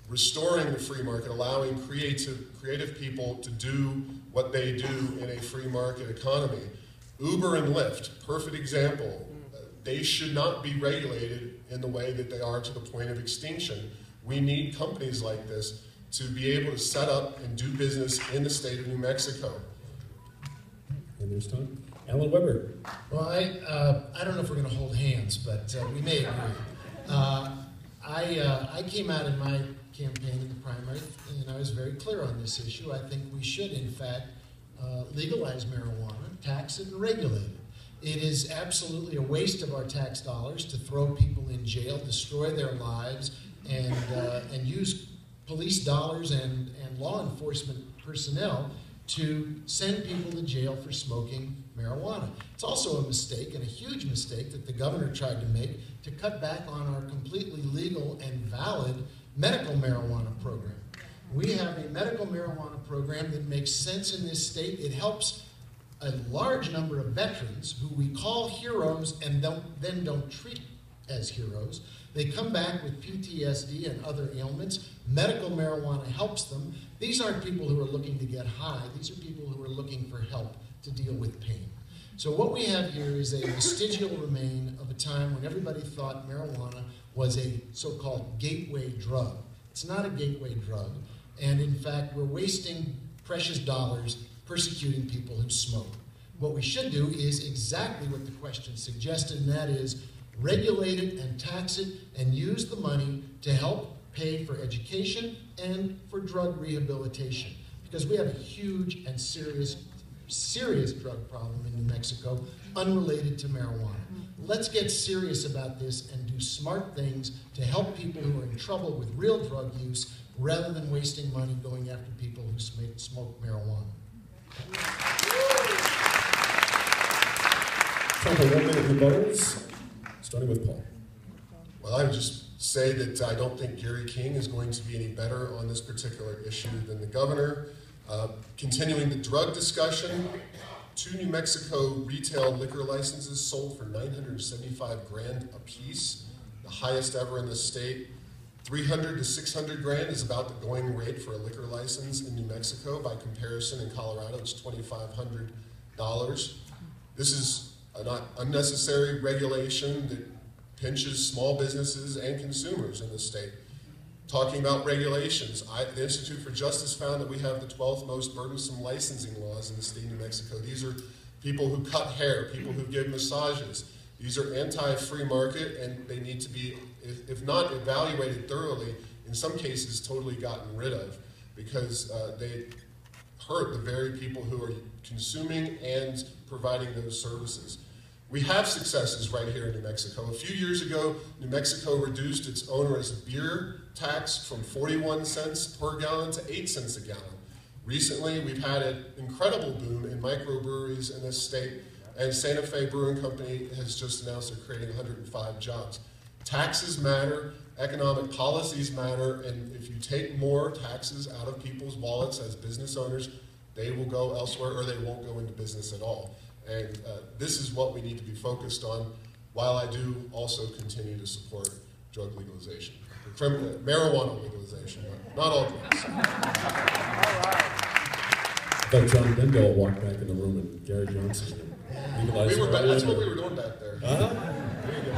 Restoring the free market, allowing creative people to do what they do in a free market economy. Uber and Lyft, perfect example. they should not be regulated in the way that they are to the point of extinction. We need companies like this to be able to set up and do business in the state of New Mexico. And there's time. Alan Webber. Well, I don't know if we're going to hold hands, but we may agree. I came out in my campaign in the primary, and I was very clear on this issue. I think we should, in fact, legalize marijuana, tax it, and regulate it. It is absolutely a waste of our tax dollars to throw people in jail, destroy their lives, and use police dollars and law enforcement personnel to send people to jail for smoking marijuana. It's also a mistake, and a huge mistake, that the governor tried to make to cut back on our completely legal and valid medical marijuana program. We have a medical marijuana program that makes sense in this state. It helps a large number of veterans who we call heroes and then don't treat as heroes. They come back with PTSD and other ailments. Medical marijuana helps them. These aren't people who are looking to get high. These are people who are looking for help to deal with pain. So what we have here is a vestigial remain of a time when everybody thought marijuana was a so-called gateway drug. It's not a gateway drug, and in fact, we're wasting precious dollars persecuting people who smoke. What we should do is exactly what the question suggested, and that is regulate it and tax it and use the money to help pay for education and for drug rehabilitation. Because we have a huge and serious drug problem in New Mexico unrelated to marijuana. Let's get serious about this and do smart things to help people who are in trouble with real drug use rather than wasting money going after people who smoke marijuana. Time for 1 minute rebuttals, starting with Paul. Well, I would just say that I don't think Gary King is going to be any better on this particular issue than the governor. Continuing the drug discussion, 2 New Mexico retail liquor licenses sold for $975,000 a piece, the highest ever in the state. $300 to $600,000 is about the going rate for a liquor license in New Mexico. By comparison, in Colorado, it's $2,500. This is an unnecessary regulation that pinches small businesses and consumers in the state. Talking about regulations, the Institute for Justice found that we have the 12th most burdensome licensing laws in the state of New Mexico. These are people who cut hair, people who give massages. These are anti-free market, and they need to be, if not evaluated thoroughly, in some cases totally gotten rid of, because they hurt the very people who are consuming and providing those services. We have successes right here in New Mexico. A few years ago, New Mexico reduced its onerous beer tax from 41 cents per gallon to 8 cents a gallon. Recently, we've had an incredible boom in microbreweries in this state, and Santa Fe Brewing Company has just announced they're creating 105 jobs. Taxes matter, economic policies matter, and if you take more taxes out of people's wallets as business owners, they will go elsewhere or they won't go into business at all. And this is what we need to be focused on, while I do also continue to support drug legalization. Marijuana legalization, not all drugs. I thought John Dendell walked back in the room and Gary Johnson legalized That's what we were doing back there. There you go.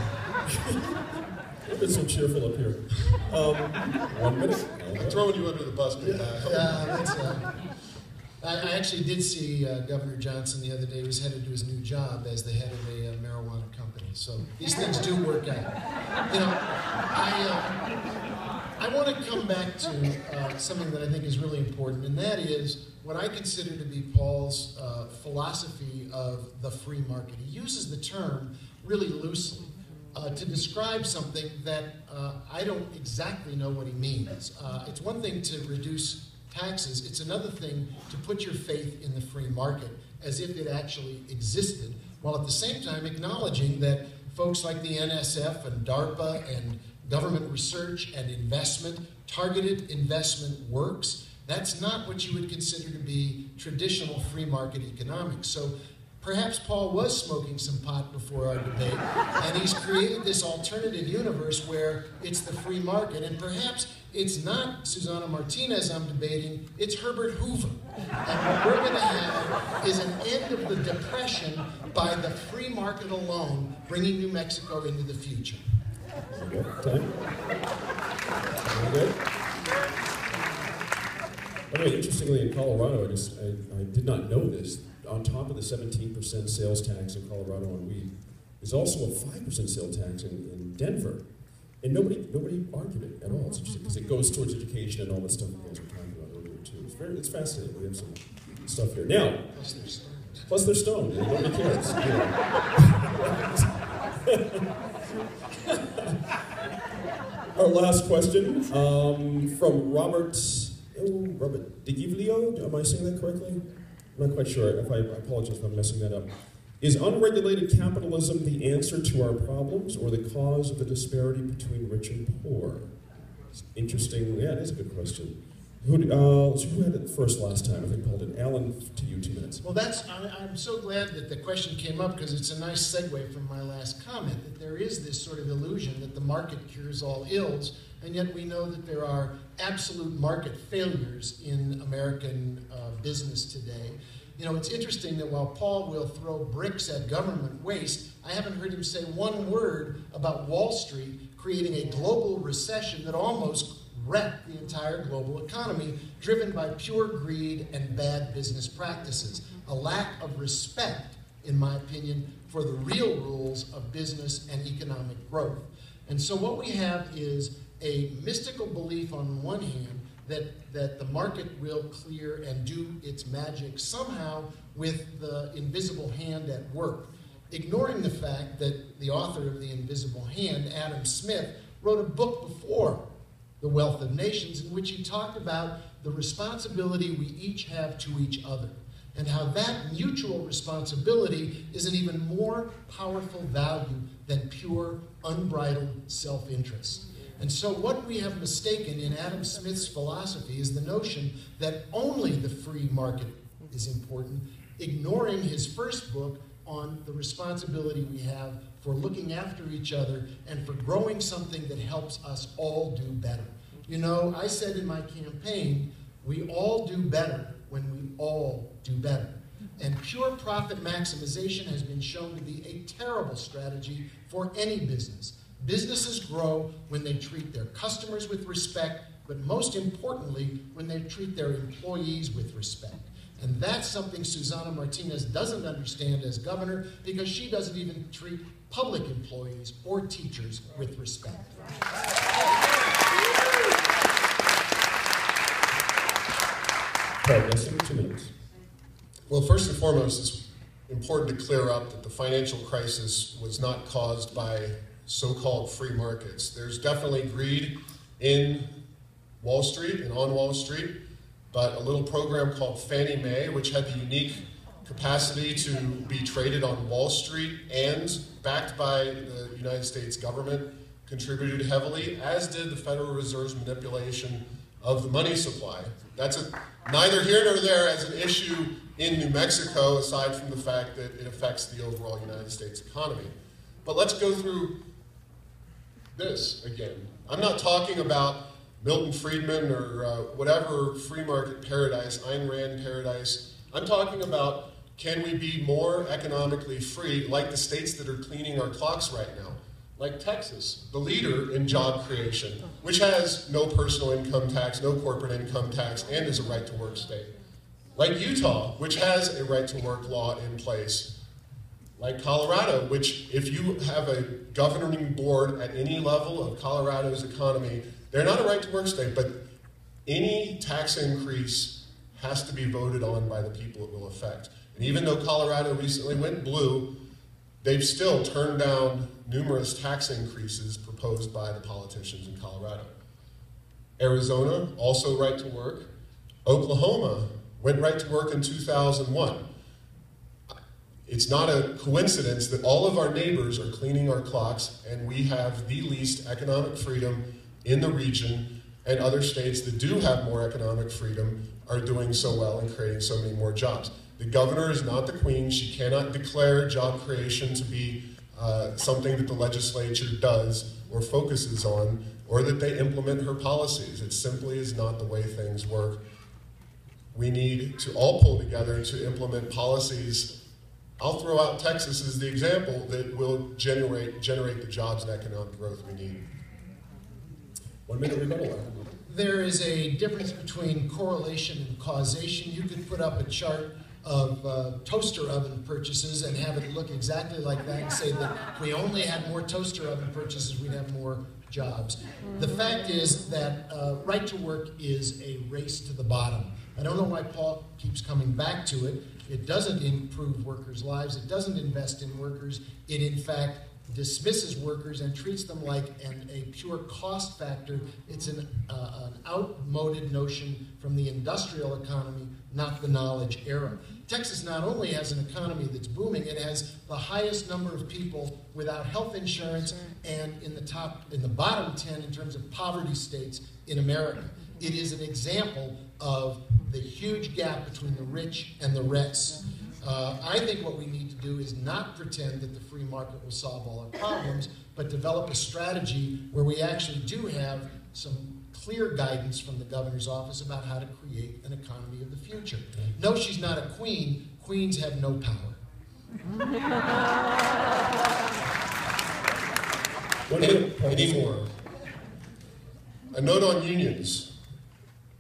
It's so cheerful up here. 1 minute. I'm throwing you under the bus, big guy. I actually did see Governor Johnson the other day. He was headed to his new job as the head of a marijuana company. So these things do work out. You know, I want to come back to something that I think is really important, and that is what I consider to be Paul's philosophy of the free market. He uses the term really loosely to describe something that I don't exactly know what he means. It's one thing to reduce taxes, it's another thing to put your faith in the free market as if it actually existed, while at the same time acknowledging that folks like the NSF and DARPA and government research and investment, targeted investment works. That's not what you would consider to be traditional free market economics. So Perhaps Paul was smoking some pot before our debate, and he's created this alternative universe where it's the free market, and perhaps it's not Susana Martinez I'm debating, it's Herbert Hoover. And what we're going to have is an end of the Depression by the free market alone, bringing New Mexico into the future. Okay, time. Very good. By the way, interestingly, in Colorado, I did not know this. On top of the 17% sales tax in Colorado on weed, there's also a 5% sales tax in Denver. And nobody argued it at all. It's interesting because it goes towards education and all the stuff you guys were talking about earlier too. It's fascinating. We have some stuff here. Now, plus they're stoned. And nobody cares. Our last question from Robert DeGivlio. Am I saying that correctly? I'm not quite sure. I apologize if I'm messing that up. Is unregulated capitalism the answer to our problems or the cause of the disparity between rich and poor? It's interesting. Yeah, it is a good question. Who had it first last time? I think Paul did. Alan, to you, 2 minutes. Well, I'm so glad that the question came up because it's a nice segue from my last comment, that there is this sort of illusion that the market cures all ills, and yet we know that there are absolute market failures in American business today. You know, it's interesting that while Paul will throw bricks at government waste, I haven't heard him say one word about Wall Street creating a global recession that almost wrecked the entire global economy, driven by pure greed and bad business practices. A lack of respect, in my opinion, for the real rules of business and economic growth. And so what we have is a mystical belief on one hand that the market will clear and do its magic somehow with the invisible hand at work, ignoring the fact that the author of The Invisible Hand, Adam Smith, wrote a book before The Wealth of Nations in which he talked about the responsibility we each have to each other and how that mutual responsibility is an even more powerful value than pure, unbridled self-interest. And so what we have mistaken in Adam Smith's philosophy is the notion that only the free market is important, ignoring his first book on the responsibility we have for looking after each other and for growing something that helps us all do better. You know, I said in my campaign, we all do better when we all do better. And pure profit maximization has been shown to be a terrible strategy for any business. Businesses grow when they treat their customers with respect, but most importantly, when they treat their employees with respect. And that's something Susana Martinez doesn't understand as governor because she doesn't even treat public employees or teachers with respect. Paul Gessing, 2 minutes. Well, first and foremost, it's important to clear up that the financial crisis was not caused by so-called free markets. There's definitely greed in Wall Street and on Wall Street, but a little program called Fannie Mae, which had the unique capacity to be traded on Wall Street and backed by the United States government, contributed heavily, as did the Federal Reserve's manipulation of the money supply. That's neither here nor there as an issue in New Mexico, aside from the fact that it affects the overall United States economy. But let's go through this again. I'm not talking about Milton Friedman or whatever free market paradise, Ayn Rand paradise. I'm talking about, can we be more economically free like the states that are cleaning our clocks right now? Like Texas, the leader in job creation, which has no personal income tax, no corporate income tax, and is a right-to-work state. Like Utah, which has a right-to-work law in place. Like Colorado, which if you have a governing board at any level of Colorado's economy, they're not a right-to-work state, but any tax increase has to be voted on by the people it will affect. And even though Colorado recently went blue, they've still turned down numerous tax increases proposed by the politicians in Colorado. Arizona, also right to work. Oklahoma went right to work in 2001. It's not a coincidence that all of our neighbors are cleaning our clocks and we have the least economic freedom in the region and other states that do have more economic freedom are doing so well and creating so many more jobs. The governor is not the queen. She cannot declare job creation to be something that the legislature does or focuses on, or that they implement her policies. It simply is not the way things work. We need to all pull together to implement policies. I'll throw out Texas as the example that will generate the jobs and economic growth we need. 1 minute rebuttal. There is a difference between correlation and causation. You could put up a chart of toaster oven purchases and have it look exactly like that and say that if we only had more toaster oven purchases, we'd have more jobs. The fact is that right to work is a race to the bottom. I don't know why Paul keeps coming back to it. It doesn't improve workers' lives. It doesn't invest in workers. It, in fact, dismisses workers and treats them like a pure cost factor. It's an outmoded notion from the industrial economy, not the knowledge era. Texas not only has an economy that's booming, it has the highest number of people without health insurance and in the bottom 10 in terms of poverty states in America. It is an example of the huge gap between the rich and the rest. I think what we need to do is not pretend that the free market will solve all our problems, but develop a strategy where we actually do have some clear guidance from the governor's office about how to create an economy of the future. No, she's not a queen. Queens have no power. Anymore. A note on unions.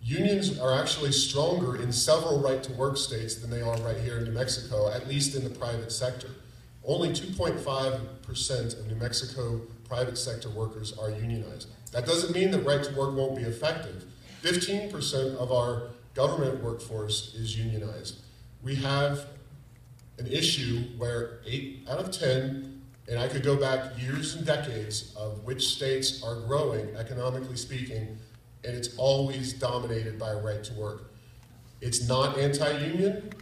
Unions are actually stronger in several right-to-work states than they are right here in New Mexico, at least in the private sector. Only 2.5% of New Mexico private sector workers are unionized. That doesn't mean that right-to-work won't be effective. 15% of our government workforce is unionized. We have an issue where 8 out of 10, and I could go back years and decades of which states are growing, economically speaking, and it's always dominated by right to work. It's not anti-union.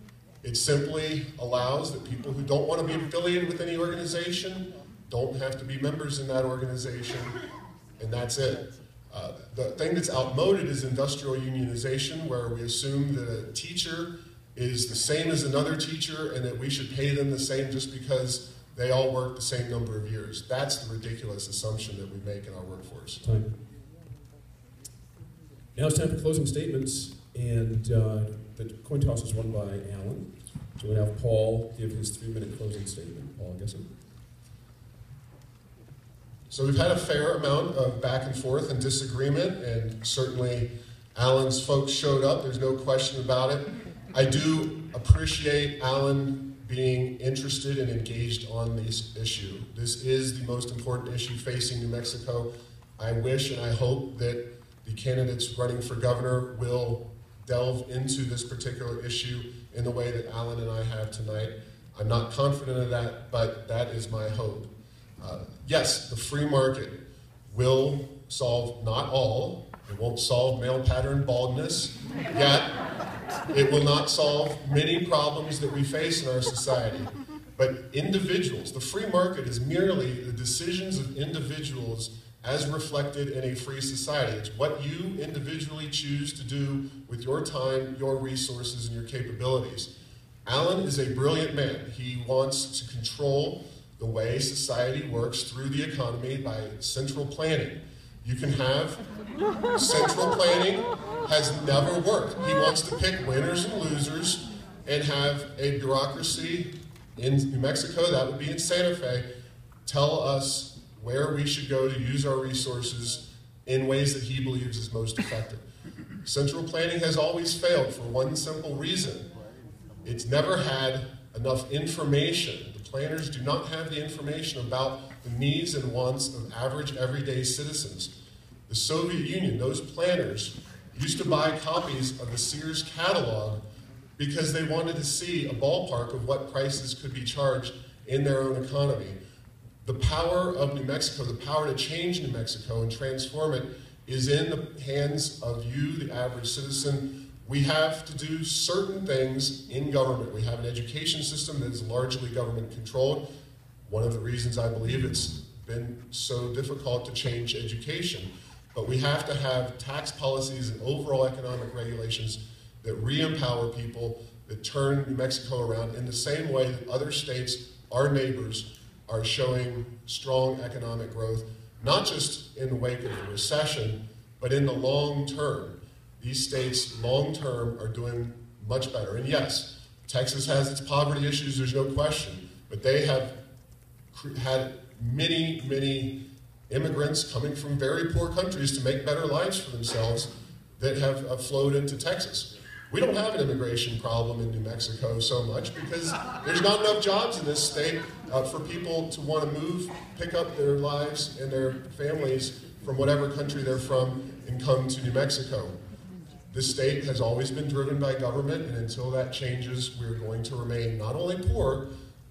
It simply allows that people who don't want to be affiliated with any organization don't have to be members in that organization, and that's it. The thing that's outmoded is industrial unionization, where we assume that a teacher is the same as another teacher and that we should pay them the same just because they all work the same number of years. That's the ridiculous assumption that we make in our workforce. Time. Now it's time for closing statements, and the coin toss is won by Alan. So we'll have Paul give his 3-minute closing statement. Paul Gessing. So we've had a fair amount of back and forth and disagreement, and certainly Alan's folks showed up. There's no question about it. I do appreciate Alan being interested and engaged on this issue. This is the most important issue facing New Mexico. I wish and I hope that the candidates running for governor will delve into this particular issue in the way that Alan and I have tonight. I'm not confident of that, but that is my hope. Yes, the free market will solve not all. It won't solve male pattern baldness, yet it will not solve many problems that we face in our society. But individuals, the free market is merely the decisions of individuals as reflected in a free society. It's what you individually choose to do with your time, your resources, and your capabilities. Alan is a brilliant man. He wants to control the way society works through the economy by central planning. You can have central planning has never worked. He wants to pick winners and losers and have a bureaucracy in New Mexico, that would be in Santa Fe, tell us where we should go to use our resources in ways that he believes is most effective. Central planning has always failed for one simple reason. It's never had enough information. The planners do not have the information about the needs and wants of average everyday citizens. The Soviet Union, those planners, used to buy copies of the Sears catalog because they wanted to see a ballpark of what prices could be charged in their own economy. The power of New Mexico, the power to change New Mexico and transform it, is in the hands of you, the average citizen. We have to do certain things in government. We have an education system that is largely government controlled. One of the reasons I believe it's been so difficult to change education. but we have to have tax policies and overall economic regulations that re-empower people, that turn New Mexico around in the same way that other states, our neighbors, are showing strong economic growth, not just in the wake of the recession, but in the long term. These states, long term, are doing much better. And yes, Texas has its poverty issues, there's no question, but they have had many, many immigrants coming from very poor countries to make better lives for themselves that have flowed into Texas. We don't have an immigration problem in New Mexico so much because there's not enough jobs in this state for people to want to move, pick up their lives and their families from whatever country they're from and come to New Mexico. This state has always been driven by government, and until that changes, we're going to remain not only poor,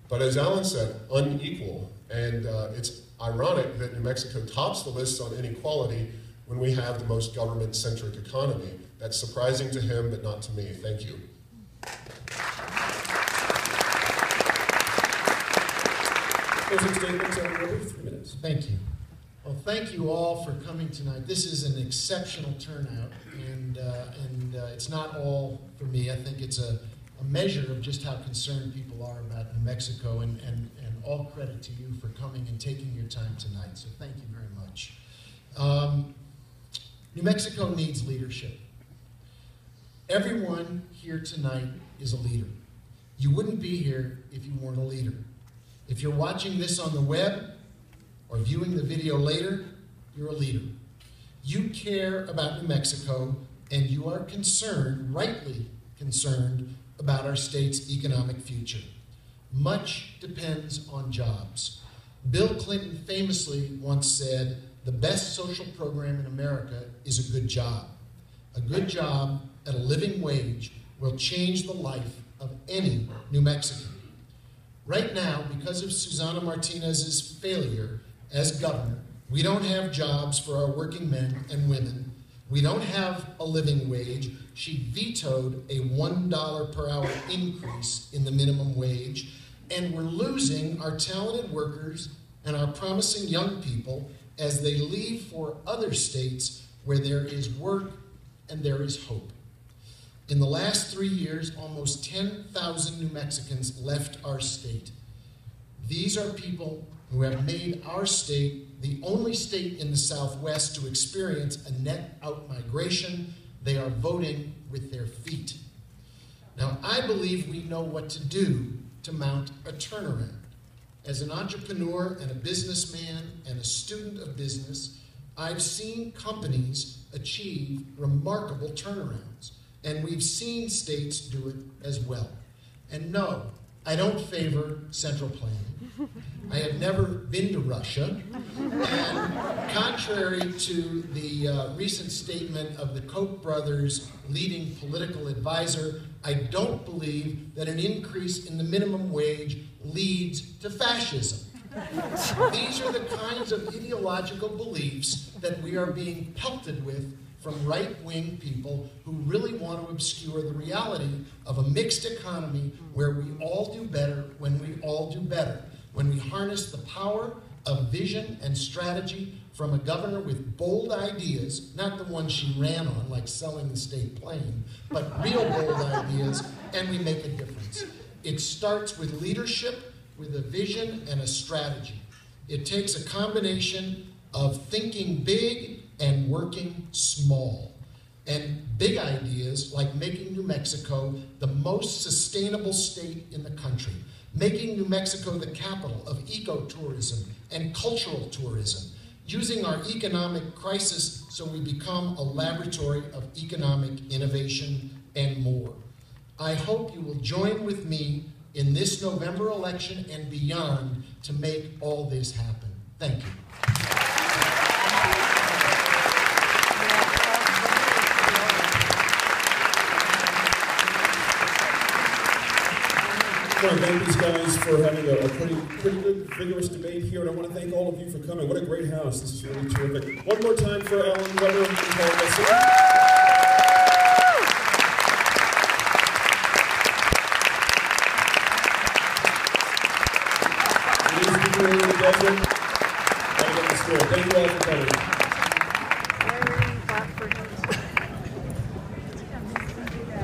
but as Alan said, unequal. And it's ironic that New Mexico tops the list on inequality when we have the most government-centric economy. That's surprising to him, but not to me. Thank you. Closing statements, Webber, 3 minutes. Thank you. Well, thank you all for coming tonight. This is an exceptional turnout, and it's not all for me. I think it's a measure of just how concerned people are about New Mexico, and all credit to you for coming and taking your time tonight. So thank you very much. New Mexico needs leadership. Everyone here tonight is a leader. You wouldn't be here if you weren't a leader. If you're watching this on the web or viewing the video later, you're a leader. You care about New Mexico, and you are concerned, rightly concerned, about our state's economic future. Much depends on jobs. Bill Clinton famously once said, "The best social program in America is a good job. A good job at a living wage will change the life of any New Mexican." Right now, because of Susana Martinez's failure as governor, we don't have jobs for our working men and women. We don't have a living wage. She vetoed a $1 per hour increase in the minimum wage, and we're losing our talented workers and our promising young people as they leave for other states where there is work and there is hope. In the last 3 years, almost 10,000 New Mexicans left our state. These are people who have made our state the only state in the Southwest to experience a net out-migration. They are voting with their feet. Now, I believe we know what to do to mount a turnaround. As an entrepreneur and a businessman and a student of business, I've seen companies achieve remarkable turnarounds, and we've seen states do it as well. And no, I don't favor central planning. I have never been to Russia, and contrary to the recent statement of the Koch brothers' leading political advisor, I don't believe that an increase in the minimum wage leads to fascism. These are the kinds of ideological beliefs that we are being pelted with from right-wing people who really want to obscure the reality of a mixed economy where we all do better when we all do better, when we harness the power of vision and strategy from a governor with bold ideas, not the one she ran on, like selling the state plane, but real bold ideas, and we make a difference. It starts with leadership, with a vision and a strategy. It takes a combination of thinking big and working small. And big ideas like making New Mexico the most sustainable state in the country, making New Mexico the capital of ecotourism and cultural tourism, using our economic crisis so we become a laboratory of economic innovation and more. I hope you will join with me in this November election and beyond to make all this happen. Thank you. I want to thank these guys for having a pretty good, vigorous debate here, and I want to thank all of you for coming. What a great house. This is really terrific. One more time for Alan, Webber, and Paul Gessing. These people in the desert, thank you all for coming.